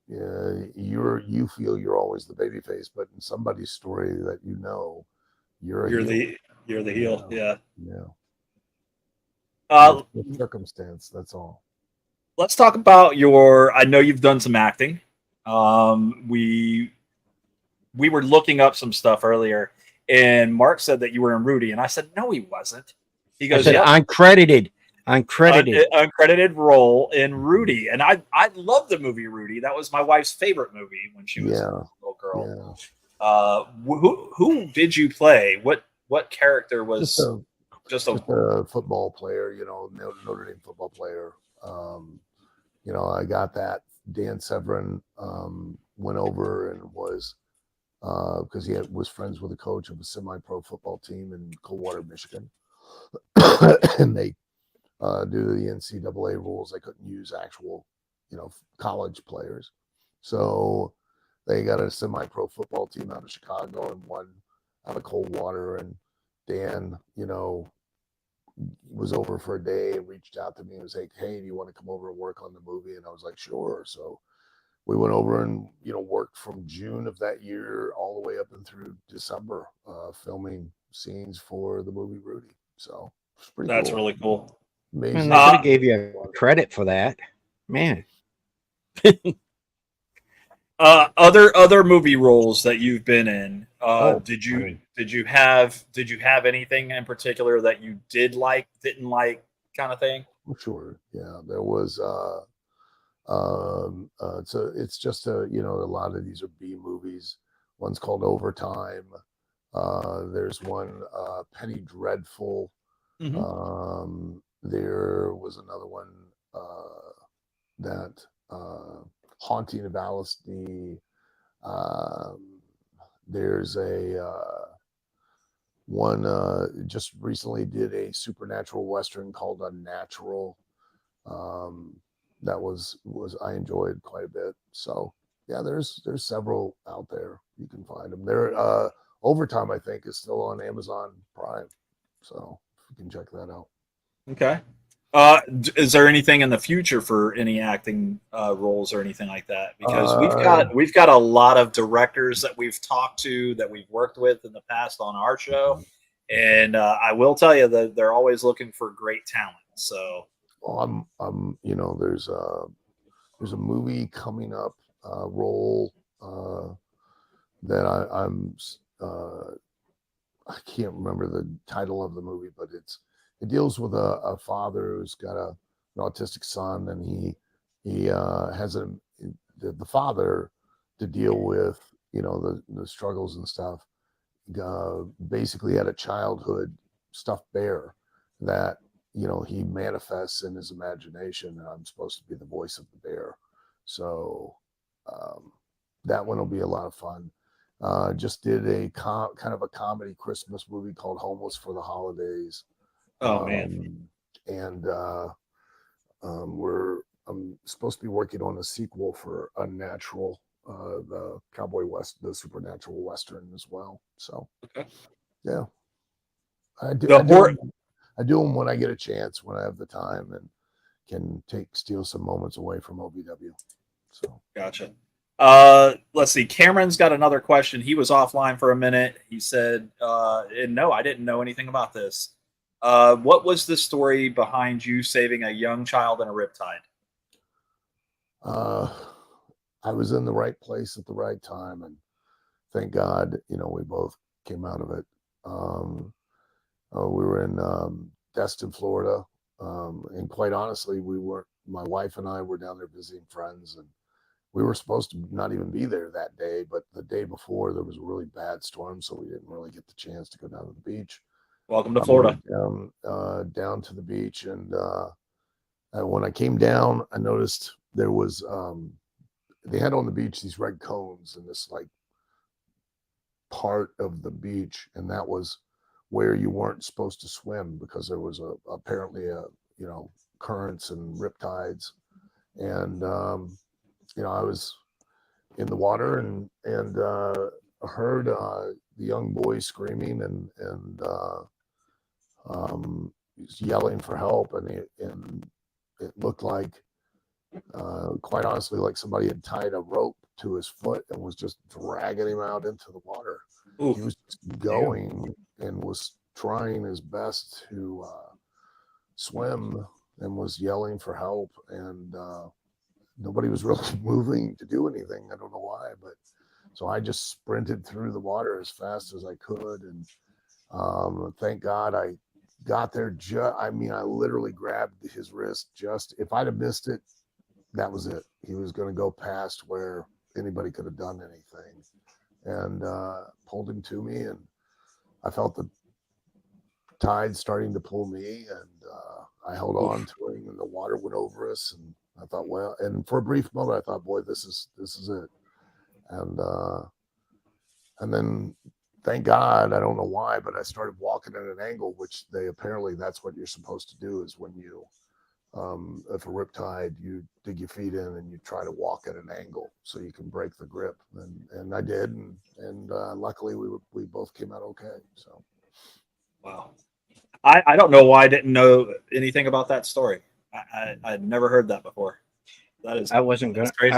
feel you're always the babyface, but in somebody's story that you're the heel. Yeah. Circumstance. That's all. Let's talk about I know you've done some acting. We were looking up some stuff earlier, and Mark said that you were in Rudy, and I said, no, he wasn't. He goes, yep. uncredited role in Rudy. And I love the movie Rudy. That was my wife's favorite movie when she was a little girl. Yeah. Who did you play? What character was just a football player, Notre Dame football player. I got that. Dan Severin went over and was because he was friends with a coach of a semi-pro football team in Coldwater, Michigan. And they, due to the NCAA rules, they couldn't use actual, college players. So they got a semi-pro football team out of Chicago and one out of Coldwater. And Dan, was over for a day and reached out to me and was like, "Hey, do you want to come over and work on the movie?" And I was like, "Sure." So we went over and worked from June of that year all the way up and through December, filming scenes for the movie Rudy. So it's pretty That's cool. really cool. Man, Amazing. they should have gave you credit for that, man. Other movie roles that you've been in. Did I you mean, did you have anything in particular that you didn't like, kind of thing? Sure. Yeah, there was. It's just a lot of these are B movies. One's called Overtime. There's one, Penny Dreadful. There was another one, that Haunting of Alice D. There's a one, just recently did a supernatural western called Unnatural. Um, that was I enjoyed quite a bit. So yeah, there's several out there. You can find them. There, Overtime, I think, is still on Amazon Prime. So you can check that out. Okay. Is there anything in the future for any acting roles or anything like that? Because we've got a lot of directors that we've talked to, that we've worked with in the past on our show, and I will tell you that they're always looking for great talent. So there's a movie coming up, role, that I can't remember the title of the movie, but it deals with a father who's got an autistic son, and he has the father, to deal with the struggles and stuff. Basically had a childhood stuffed bear that he manifests in his imagination, and I'm supposed to be the voice of the bear. So that one will be a lot of fun. Just did a kind of a comedy Christmas movie called Homeless for the Holidays. oh man, And I'm supposed to be working on a sequel for Unnatural, the the supernatural western as well. So okay. yeah, I do. The horror. I do them when I get a chance, when I have the time, and can steal some moments away from OVW. So Gotcha. Let's see. Cameron's got another question. He was offline for a minute. He said, and no, I didn't know anything about this. What was the story behind you saving a young child in a riptide? I was in the right place at the right time, and thank God, we both came out of it. We were in Destin, Florida, and quite honestly, my wife and I were down there visiting friends, and we were supposed to not even be there that day, but the day before there was a really bad storm, so we didn't really get the chance to go down to the beach. Welcome to Florida. Down to the beach, and when I came down, I noticed there was they had on the beach these red cones in this like part of the beach, and that was where you weren't supposed to swim, because there was apparently currents and riptides, and I was in the water, and heard the young boy screaming, and yelling for help, and it looked like, quite honestly, like somebody had tied a rope to his foot and was just dragging him out into the water. Oof. He was going and was trying his best to swim, and was yelling for help, and nobody was really moving to do anything. I don't know why, but so I just sprinted through the water as fast as I could, and thank God I got there. I literally grabbed his wrist. Just, if I'd have missed it, that was it. He was going to go past where anybody could have done anything, and pulled him to me, and I felt the tide starting to pull me, and I held on to him, and the water went over us, and I thought, well, and for a brief moment, I thought, boy, this is it, and then, thank God, I don't know why, but I started walking at an angle, which apparently that's what you're supposed to do, is when you, if a riptide, you dig your feet in and you try to walk at an angle so you can break the grip, and I did, and luckily we both came out okay. So, Wow. I don't know why I didn't know anything about that story. I'd never heard that before. That is I wasn't that's gonna. crazy.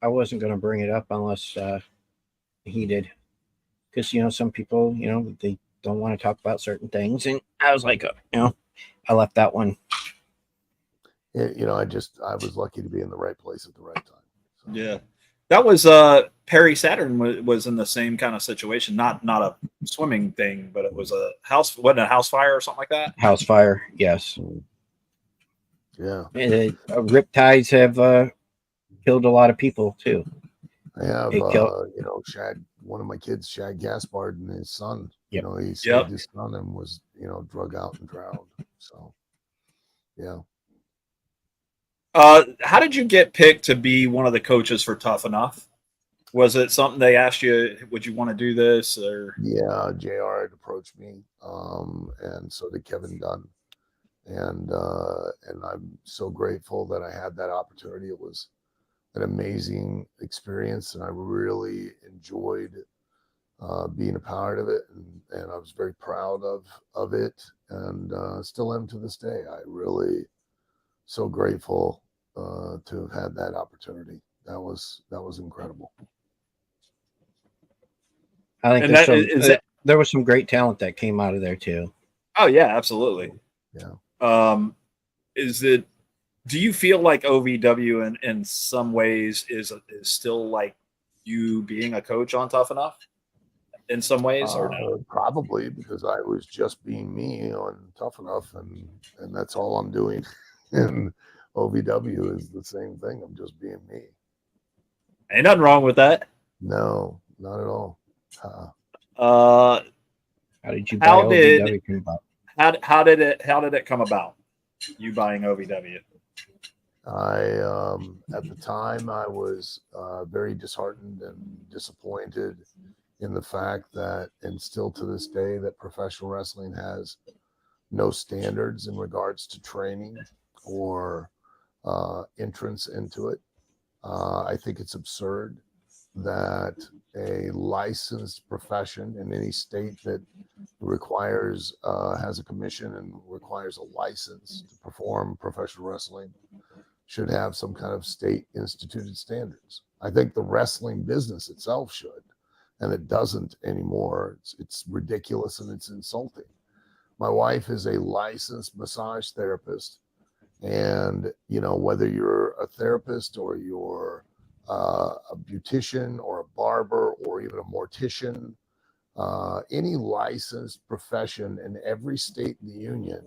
I wasn't gonna bring it up unless he did, because some people they don't want to talk about certain things, and I was like, I left that one. I was lucky to be in the right place at the right time. So. Yeah, that was Perry Saturn was in the same kind of situation. Not a swimming thing, but it was a house. Wasn't it a house fire or something like that? House fire, yes. Yeah. Riptides have killed a lot of people too. I have, Shad, one of my kids, Shad Gaspard, and his son. Yep. He saved his son and was, drug out and drowned. So, yeah. How did you get picked to be one of the coaches for Tough Enough? Was it something they asked you? Would you want to do this? Or yeah, JR had approached me, and so did Kevin Dunn, and I'm so grateful that I had that opportunity. It was an amazing experience, and I really enjoyed being a part of it, and I was very proud of it, and still am to this day. I really so grateful to have had that opportunity. That was incredible. I think there was some great talent that came out of there too. Oh yeah, absolutely. Yeah. Do you feel like OVW in some ways is still like you being a coach on Tough Enough in some ways, or no? Probably, because I was just being me on Tough Enough, and that's all I'm doing. And OVW is the same thing. I'm just being me. Ain't nothing wrong with that. No, not at all. How did you buy OVW come about? How did it come about? You buying OVW? At the time, I was very disheartened and disappointed in the fact that, and still to this day, that professional wrestling has no standards in regards to training or entrance into it. I think it's absurd that a licensed profession in any state that requires has a commission and requires a license to perform professional wrestling should have some kind of state instituted standards. I think the wrestling business itself should, and it doesn't anymore. It's ridiculous and it's insulting. My wife is a licensed massage therapist, and whether you're a therapist or you're a beautician or a barber or even a mortician, any licensed profession in every state in the union,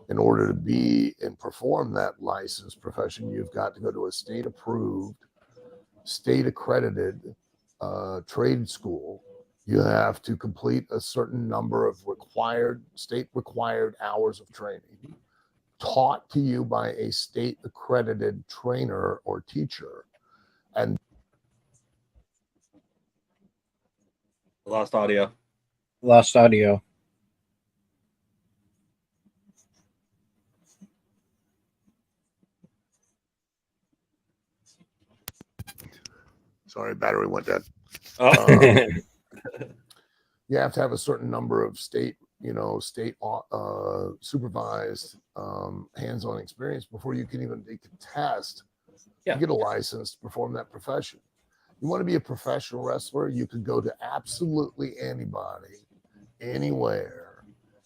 in order to be and perform that licensed profession, you've got to go to a state approved, state accredited trade school. You have to complete a certain number of state required hours of training taught to you by a state accredited trainer or teacher. And Lost audio. Sorry, battery went dead. You have to have a certain number of state supervised hands-on experience before you can even take a test to get a license to perform that profession. You want to be a professional wrestler, you can go to absolutely anybody, anywhere,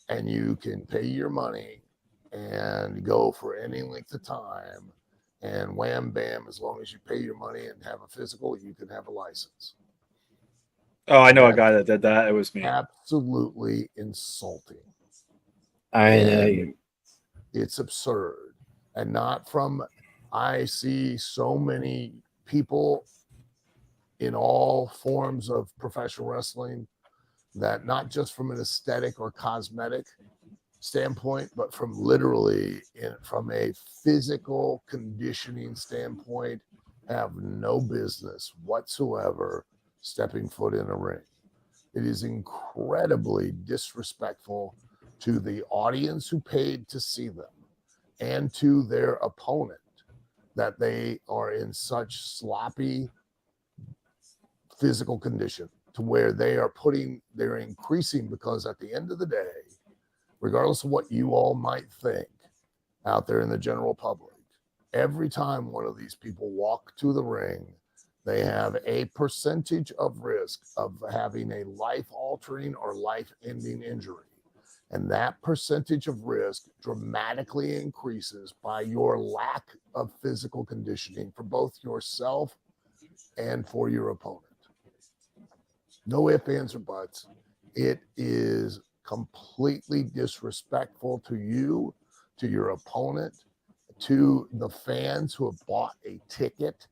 and you can pay your money and go for any length of time, and wham bam, as long as you pay your money and have a physical, you can have a license. Oh, I know a guy that did that. It was me. Absolutely insulting. It's absurd. And I see so many people in all forms of professional wrestling that, not just from an aesthetic or cosmetic standpoint, but from from a physical conditioning standpoint, have no business whatsoever stepping foot in a ring. It is incredibly disrespectful to the audience who paid to see them and to their opponent that they are in such sloppy physical condition to where they're increasing, because at the end of the day, regardless of what you all might think out there in the general public, every time one of these people walk to the ring, they have a percentage of risk of having a life-altering or life-ending injury. And that percentage of risk dramatically increases by your lack of physical conditioning for both yourself and for your opponent. No ifs, ands, or buts. It is completely disrespectful to you, to your opponent, to the fans who have bought a ticket,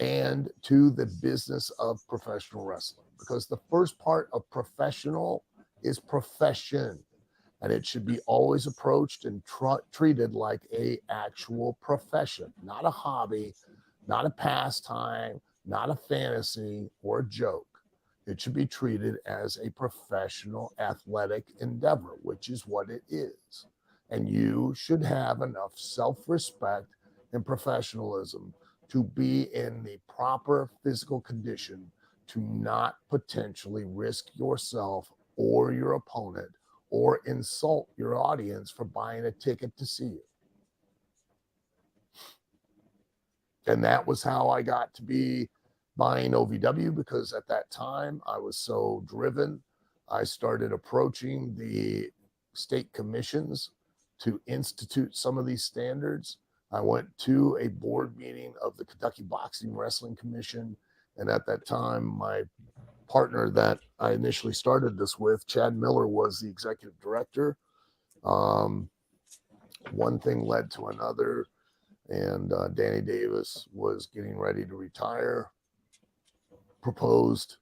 and to the business of professional wrestling. Because the first part of professional is profession. And it should be always approached and treated like a actual profession, not a hobby, not a pastime, not a fantasy or a joke. It should be treated as a professional athletic endeavor, which is what it is. And you should have enough self-respect and professionalism to be in the proper physical condition to not potentially risk yourself or your opponent or insult your audience for buying a ticket to see you. And that was how I got to be buying OVW, because at that time I was so driven. I started approaching the state commissions to institute some of these standards. I went to a board meeting of the Kentucky Boxing Wrestling Commission. And at that time, my partner that I initially started this with, Chad Miller, was the executive director. One thing led to another, and Danny Davis was getting ready to retire, proposed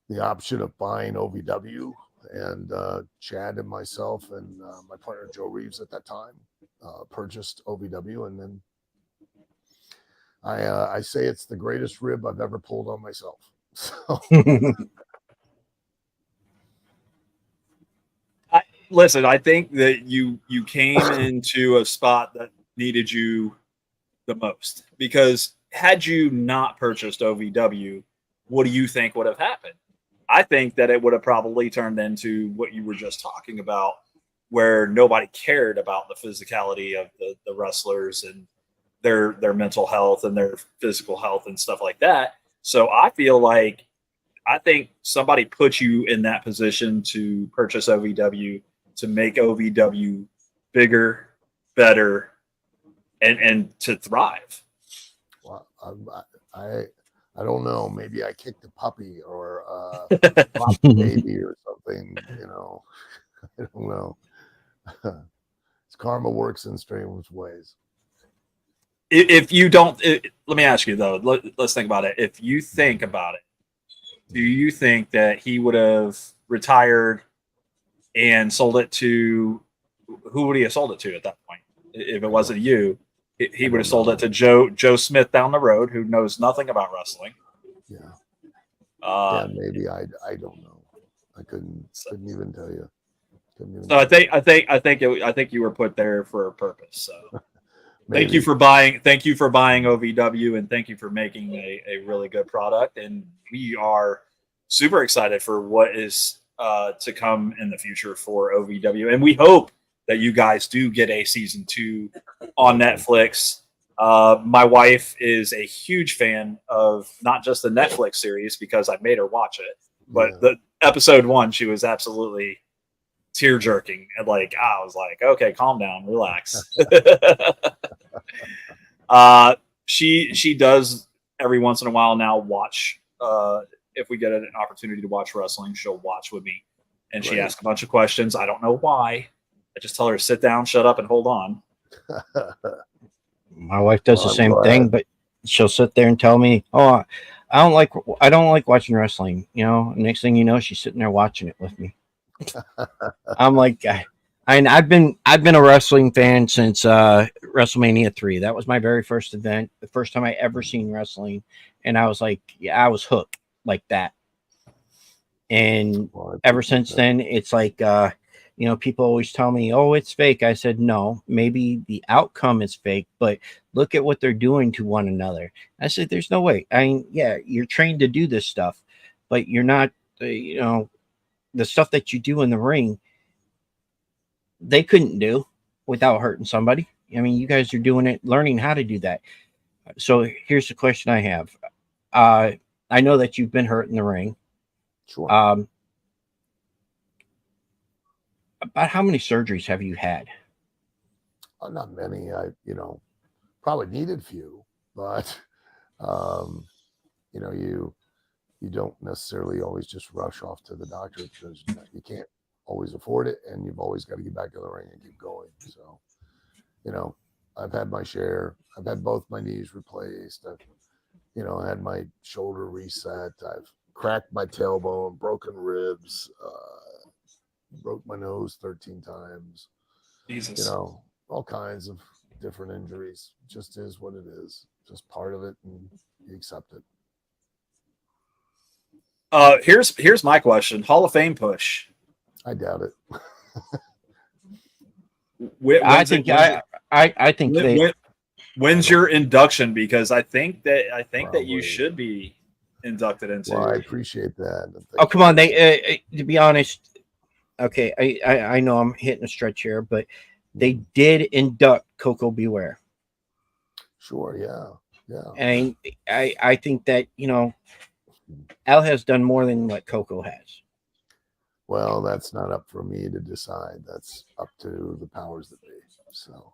the option of buying OVW, and Chad and myself and my partner Joe Reeves at that time purchased OVW, and then I say it's the greatest rib I've ever pulled on myself. So. Listen, I think that you came into a spot that needed you the most, because had you not purchased OVW, what do you think would have happened? I think that it would have probably turned into what you were just talking about, where nobody cared about the physicality of the wrestlers and their mental health and their physical health and stuff like that. So I think somebody put you in that position to purchase OVW, to make OVW bigger, better, and to thrive. Well, I don't know. Maybe I kicked a puppy or dropped a baby or something. You know, I don't know. Karma works in strange ways. If you don't, let me ask you though. Let's think about it. If you think about it, do you think that he would have retired and sold it to, who would he have sold it to at that point? If it wasn't you, he would have sold it to Joe Smith down the road, who knows nothing about wrestling. Yeah. Yeah, maybe I don't know. I couldn't even tell you. So I think you were put there for a purpose. So thank you for buying OVW, and thank you for making a really good product. And we are super excited for what is to come in the future for OVW. And we hope that you guys do get a season 2 on Netflix. My wife is a huge fan of not just the Netflix series, because I made her watch it, but the episode 1, she was absolutely tear jerking. And I was like, okay, calm down, relax. She does every once in a while now watch, if we get an opportunity to watch wrestling, she'll watch with me, and she asks a bunch of questions. I don't know why. I just tell her to sit down, shut up, and hold on. My wife does the same thing, but she'll sit there and tell me, "Oh, I don't like watching wrestling." You know, next thing you know, she's sitting there watching it with me. I'm like, I've been a wrestling fan since WrestleMania 3. That was my very first event, the first time I ever seen wrestling, and I was like, yeah, I was hooked like that. And ever since then, it's like, people always tell me, "Oh, it's fake." I said, no, maybe the outcome is fake, but look at what they're doing to one another. I said, there's no way. I mean, yeah, you're trained to do this stuff, but you're not, the stuff that you do in the ring, they couldn't do without hurting somebody. I mean, you guys are doing it, learning how to do that. So here's the question I have. I know that you've been hurt in the ring. Sure. About how many surgeries have you had? Not many. I, probably needed few, but you don't necessarily always just rush off to the doctor because you can't always afford it, and you've always got to get back in the ring and keep going. So, I've had my share. I've had both my knees replaced. I've, had my shoulder reset. I've cracked my tailbone, broken ribs, broke my nose 13 times. Jesus. All kinds of different injuries. Just is what it is. Just part of it, and you accept it. Here's my question. Hall of Fame push. I doubt it. When's your induction? Because I think that Probably. you should be inducted into. Well, I appreciate that. Oh, come on. They to be honest, okay, I know I'm hitting a stretch here, but they did induct Coco Beware. Sure, yeah. And I think that, Al has done more than what Coco has. Well, that's not up for me to decide. That's up to the powers that be. So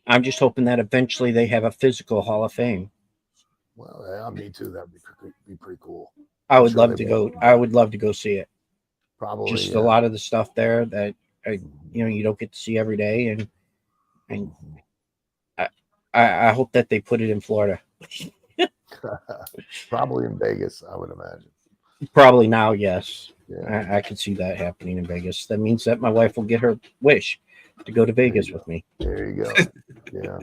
I'm just hoping that eventually they have a physical Hall of Fame. Well, yeah, me too. That'd be pretty cool. I would love to go. I would love to go see it. Probably just a lot of the stuff there that you don't get to see every day, and I hope that they put it in Florida. Probably in Vegas, I would imagine. Probably now, yes. Yeah. I could see that happening in Vegas. That means that my wife will get her wish to go to Vegas with me. There you go. Yeah.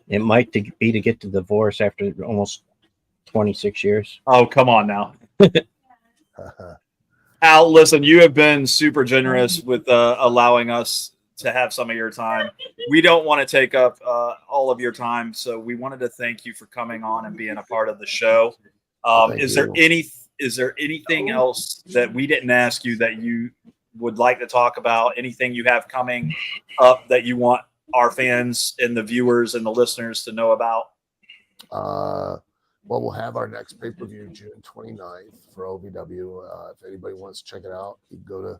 It might be to get the divorce after almost 26 years. Oh, come on now. Al, listen, you have been super generous with allowing us to have some of your time. We don't want to take up all of your time, so we wanted to thank you for coming on and being a part of the show. Is there anything else that we didn't ask you that you would like to talk about? Anything you have coming up that you want our fans and the viewers and the listeners to know about? Well, we'll have our next pay-per-view June 29th for OVW. If anybody wants to check it out, you can go to,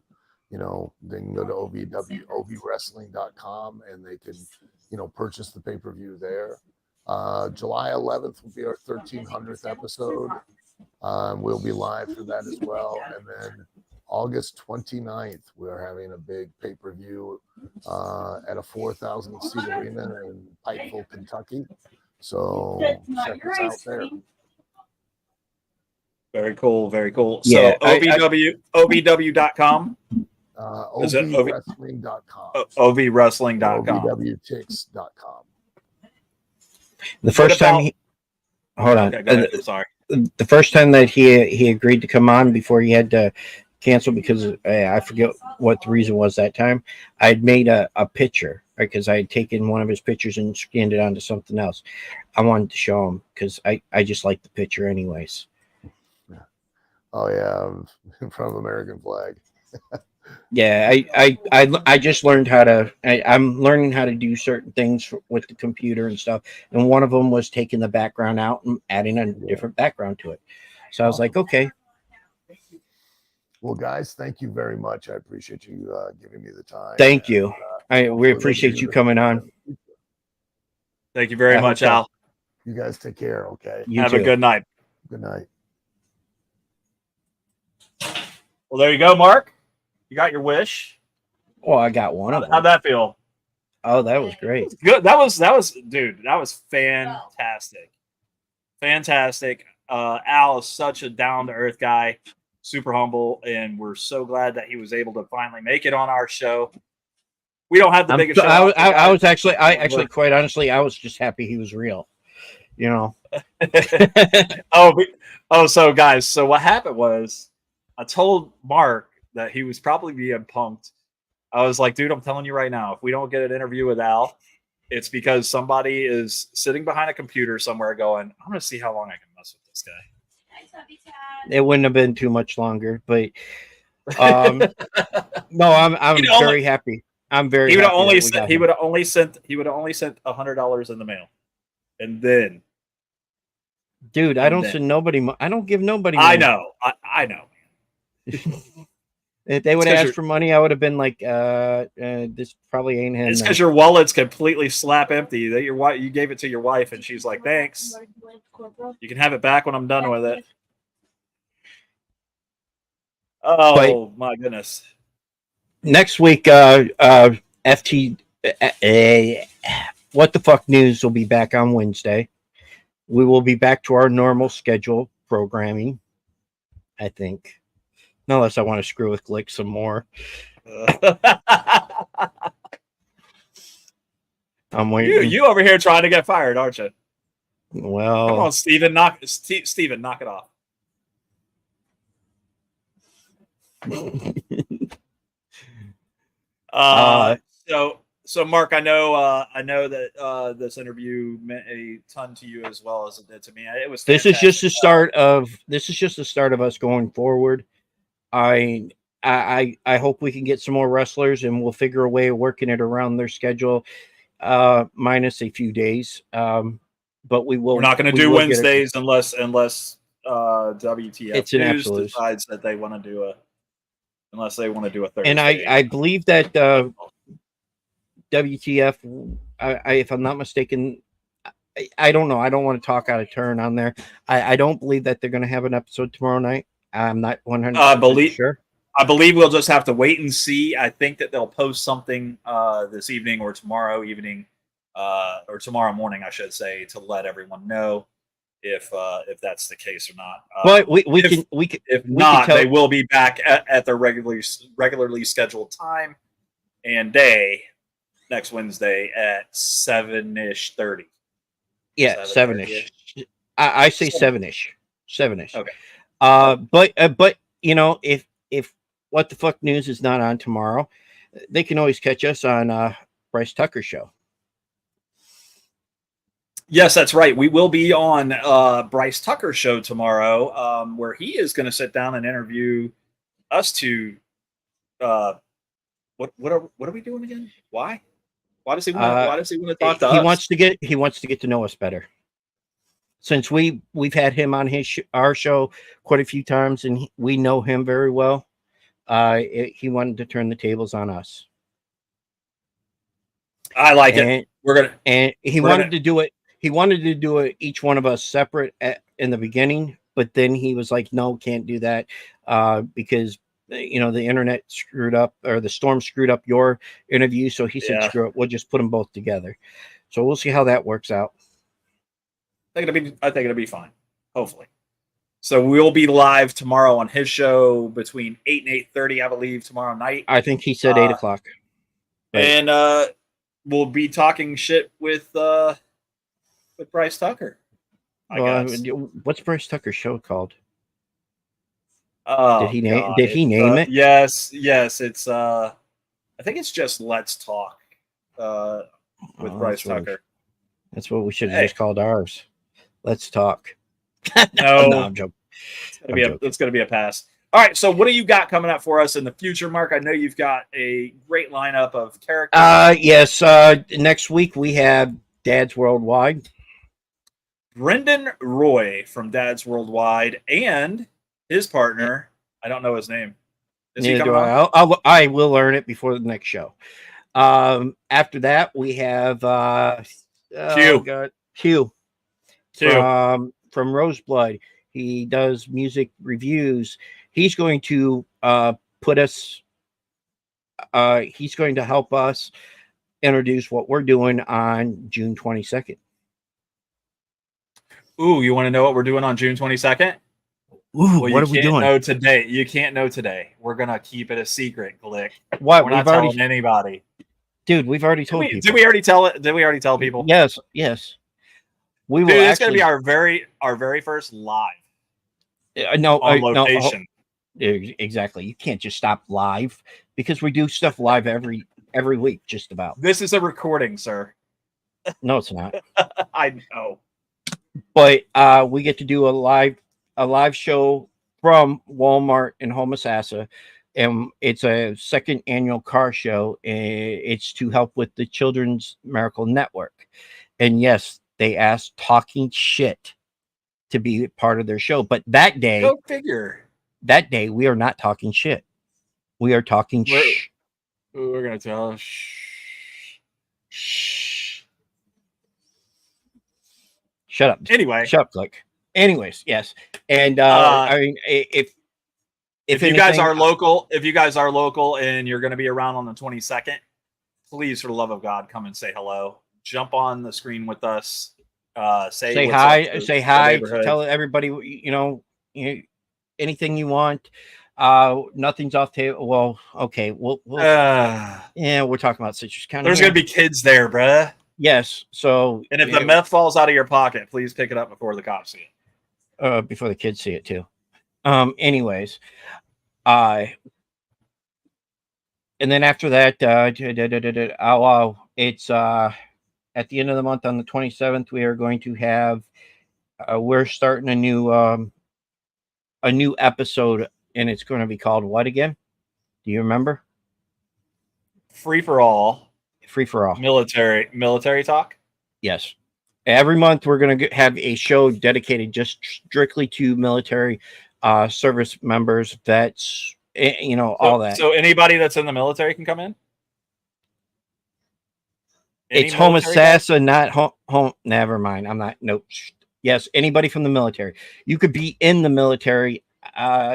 they can go to ovwrestling.com and they can, purchase the pay-per-view there. July 11th will be our 1300th episode. We'll be live for that as well. And then August 29th, we're having a big pay-per-view at a 4,000 seat arena in Pikeville, Kentucky. So check us out there. Very cool. Very cool. Yeah, so OVW.com. OVWrestling.com. OVWrestling.com. OVWTix.com. The first time hold on. Okay, go ahead. Sorry. The first time that he agreed to come on before he had to cancel because I forget what the reason was that time. I had made a picture, right? Because I had taken one of his pictures and scanned it onto something else. I wanted to show him because I just like the picture anyways. Oh yeah, in front of American flag. Yeah, I just learned how to. I'm learning how to do certain things with the computer and stuff, and one of them was taking the background out and adding a different background to it. So I was like, okay. Well, guys, thank you very much. I appreciate you giving me the time. Thank you. We appreciate you coming on. Thank you very much, Al. You guys take care. Okay. Have a good night. Good night. Well, there you go, Mark. You got your wish. Oh, I got one of them. How'd that feel? Oh, that was great. Good. That was dude. That was fantastic. Fantastic. Al is such a down to earth guy, super humble, and we're so glad that he was able to finally make it on our show. We don't have the biggest show. I was actually quite honestly, I was just happy he was real. So guys, so what happened was I told Mark that he was probably being punked. I was like, dude, I'm telling you right now, if we don't get an interview with Al, it's because somebody is sitting behind a computer somewhere going, I'm going to see how long I can mess with this guy. It wouldn't have been too much longer, but no, I'm very happy. I'm very. He would have happy only that we sent. got He him. would have only sent. He would have only sent $100 in the mail, and then. Dude, I And don't then. send nobody. I don't give nobody. I Money. know. I know. If they would It's have 'cause asked for money, I would have been like, this probably ain't him. It's then. because your wallet's completely slap empty. That your wife, you gave it to your wife, and she's like, "Thanks. You can have it back when I'm done with it." Oh my goodness! Next week, FT, what the fuck news will be back on Wednesday. We will be back to our normal schedule programming, I think. Unless I want to screw with Glick some more. I'm waiting. You over here trying to get fired, aren't you? Well, Come on, Steven, knock it off. So Mark, I know that this interview meant a ton to you as well as it did to me. It was this is just fantastic. the start of us going forward. I hope we can get some more wrestlers, and we'll figure a way of working it around their schedule, minus a few days. But we will. We're not going to do Wednesdays unless WTF it's an News absolute. decides that they want to do unless they want to do a Thursday. And I believe that WTF, if I'm not mistaken, I don't know. I don't want to talk out of turn on there. I don't believe that they're going to have an episode tomorrow night. I'm not 100% sure. I believe we'll just have to wait and see. I think that they'll post something this evening or tomorrow evening, or tomorrow morning, I should say, to let everyone know if that's the case or not. Well, we can. If not, they will be back at their regularly scheduled time and day next Wednesday at 7:30. Yeah, 7-ish. I say 7-ish. 7-ish. Okay. But if What the Fuck News is not on tomorrow, they can always catch us on Bryce Tucker show. Yes, that's right. We will be on Bryce Tucker show tomorrow, where he is going to sit down and interview us to. What are we doing again? Why? Why does he want to talk to us? He wants to get to know us better. Since we've had him on our show quite a few times, and we know him very well, he wanted to turn the tables on us. I like it. He wanted to do it. He wanted to do it each one of us separate in the beginning, but then he was like, "No, can't do that because the internet screwed up, or the storm screwed up your interview." So he said, "Screw it, we'll just put them both together." So we'll see how that works out. I think it'll be fine. Hopefully. So we'll be live tomorrow on his show between 8 and 8:30, I believe, tomorrow night. I think he said 8 o'clock. Right. And we'll be talking shit with Bryce Tucker. I guess. What's Bryce Tucker's show called? Oh, did he name it? Yes. It's I think it's just Let's Talk with Bryce Tucker. That's what we should have just called ours. Let's Talk. No, I'm joking. It's going to be a pass. All right. So what do you got coming up for us in the future, Mark? I know you've got a great lineup of characters. Yes. Next week we have Dad's Worldwide. Brendan Roy from Dad's Worldwide and his partner. I don't know his name. Is he coming on? I will learn it before the next show. After that, we have Hugh from Roseblood. He does music reviews. He's going to he's going to help us introduce what we're doing on June 22nd. Ooh, you want to know what we're doing on June 22nd? Ooh, what are we doing? You can't know today. We're going to keep it a secret, Glick. What? We're not telling anybody. Dude, we've already told people. Did we already tell it? Did we already tell people? Yes. It's going to be our very first live. On location. Exactly. You can't just stop live because we do stuff live every week, just about. This is a recording, sir. No, it's not. I know. But we get to do a live show from Walmart in Homosassa and it's a second annual car show. It's to help with the Children's Miracle Network. And yes, they asked Talking Shit to be part of their show. But that day, Go figure. we are not talking shit. We are talking shh. We're gonna tell. Shh. Shut up. Anyway, Shut up, Click. Anyways, yes. And I mean, if you guys are local, and you're going to be around on the 22nd, please, for the love of God, come and say hello. Jump on the screen with us. Say hi. Say hi. neighborhood. Tell everybody, anything you want. Nothing's off table. Well, okay. Yeah, we're talking about Citrus County. There's going to be kids there, bruh. Yes. So, and if the meth falls out of your pocket, please pick it up before the cops see it. Before the kids see it too. Anyways, and then after that, it's at the end of the month on the 27th. We are going to have. We're starting a new episode, and it's going to be called what again? Do you remember? Free for all. Military talk. Yes. Every month we're going to have a show dedicated just strictly to military service members, vets, all that. So anybody that's in the military can come in? It's home assassin, not home. Never mind. I'm not. Nope. Yes. Anybody from the military. You could be in the military.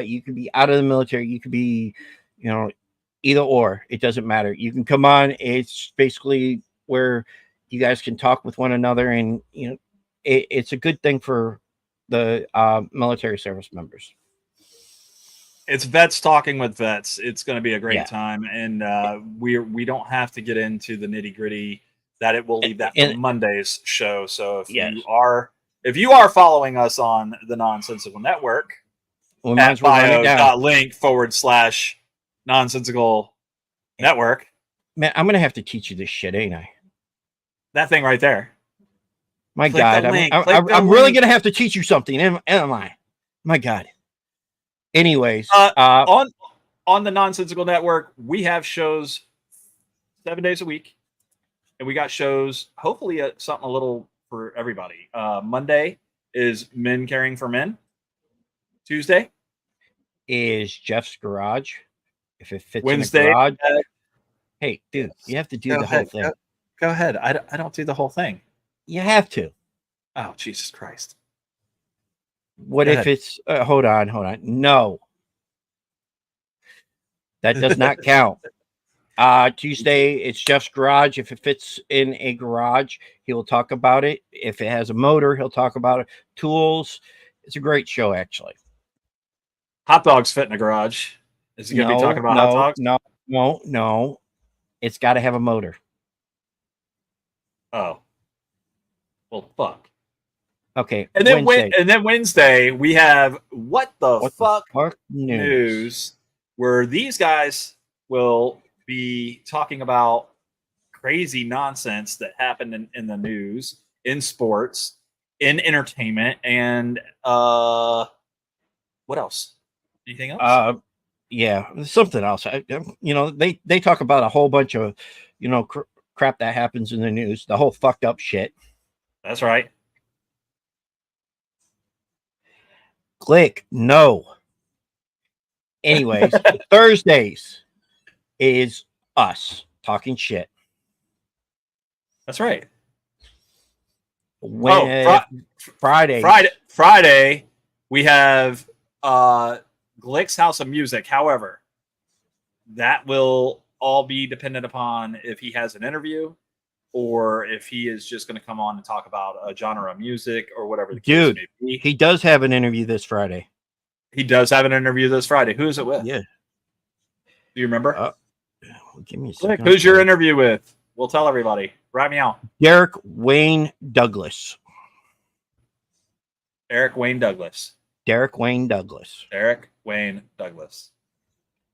You could be out of the military. You could be, either or. It doesn't matter. You can come on. It's basically where you guys can talk with one another, and it's a good thing for the military service members. It's vets talking with vets. It's going to be a great time, and we don't have to get into the nitty gritty. That it will leave that for Monday's show. So if you are following us on the Nonsensical Network, at bio.link/nonsensical network. Man, I'm gonna have to teach you this shit, ain't I? That thing right there. My God, I'm really gonna have to teach you something, am I? My God. Anyways, on the Nonsensical Network, we have shows 7 days a week, and we got shows hopefully something a little for everybody. Monday is Men Caring for Men. Tuesday is Jeff's Garage. If it fits Wednesday, in a garage. Hey, dude, you have to do the whole thing. Go ahead. I don't do the whole thing. You have to. Oh, Jesus Christ. What if it's hold on. No. That does not count. Tuesday, it's Jeff's Garage. If it fits in a garage, he will talk about it. If it has a motor, he'll talk about it. Tools. It's a great show, actually. Hot dogs fit in a garage. Is he going to be talking about hot dogs? No. It's got to have a motor. Oh. Well, fuck. Okay. And then Wednesday we have what the fuck news, where these guys will be talking about crazy nonsense that happened in the news, in sports, in entertainment, and what else? Anything else? Yeah, something else. They talk about a whole bunch of crap that happens in the news, the whole fucked up shit. That's right. Click no. Anyways, Thursdays is us talking shit. That's right. Friday we have Glick's House of Music. However, that will all be dependent upon if he has an interview or if he is just going to come on and talk about a genre of music or whatever the case may be. He does have an interview this Friday. He does have an interview this Friday. Who is it with? Yeah. Do you remember? Give me a second. Who's your interview with? We'll tell everybody. Write me out. Derek Wayne Douglas. Eric Wayne Douglas. Derek Wayne Douglas. Derek Wayne Douglas.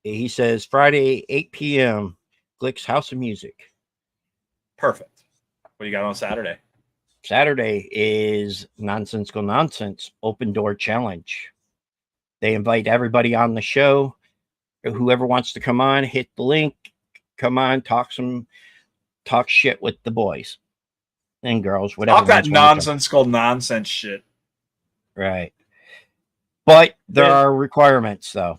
He says Friday, 8 p.m., Glick's House of Music. Perfect. What do you got on Saturday? Saturday is Nonsensical Nonsense Open Door Challenge. They invite everybody on the show. whoever wants to come on, hit the link, come on, talk shit with the boys and girls, whatever. Talk that nonsense shit. Right. But there are requirements, though.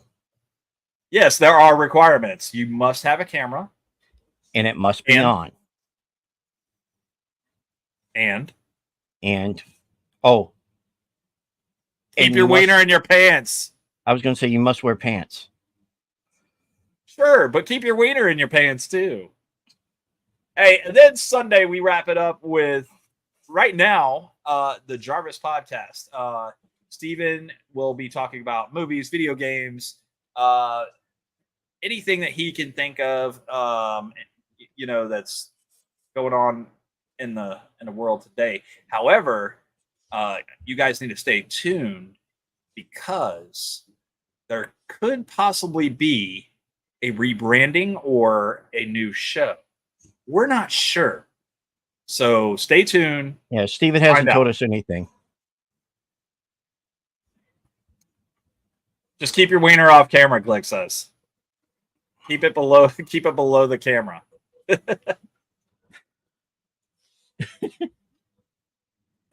Yes, there are requirements. You must have a camera. And it must be on. And keep your wiener in your pants. I was going to say you must wear pants. Sure, but keep your wiener in your pants too. Hey, and then Sunday we wrap it up with right now the Jarvis podcast. Steven will be talking about movies, video games, anything that he can think of, that's going on in the world today. However, you guys need to stay tuned because there could possibly be a rebranding or a new show. We're not sure. So stay tuned. Yeah, Steven hasn't told us anything. Just keep your wiener off camera, Glick says. Keep it below the camera.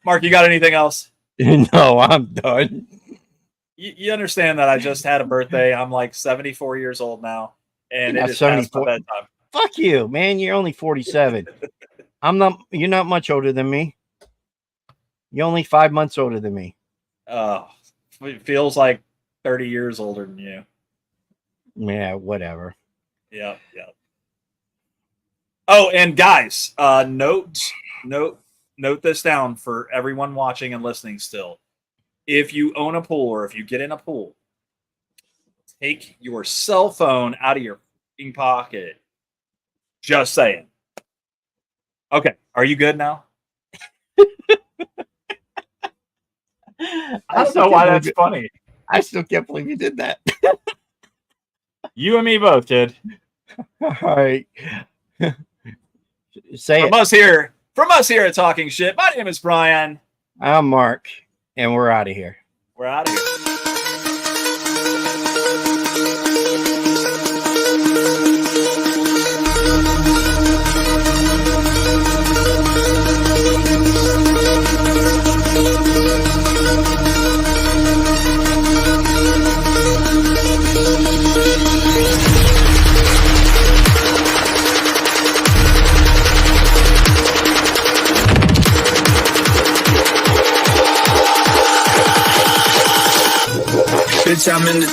Mark, you got anything else? No, I'm done. You understand that I just had a birthday. I'm like 74 years old now, and it is past my bedtime. Fuck you, man. You're only 47. You're not much older than me. You're only 5 months older than me. It feels like 30 years older than you. Yeah, whatever. Yeah. Oh, and guys, note this down for everyone watching and listening still. If you own a pool or if you get in a pool, take your cell phone out of your pocket. Just saying. Okay, are you good now? I don't know why that's funny. I still can't believe you did that. You and me both, kid. All right. From us here at Talking Shit, my name is Brian. I'm Mark, and we're out of here. We're out of here. Bitch, I'm in the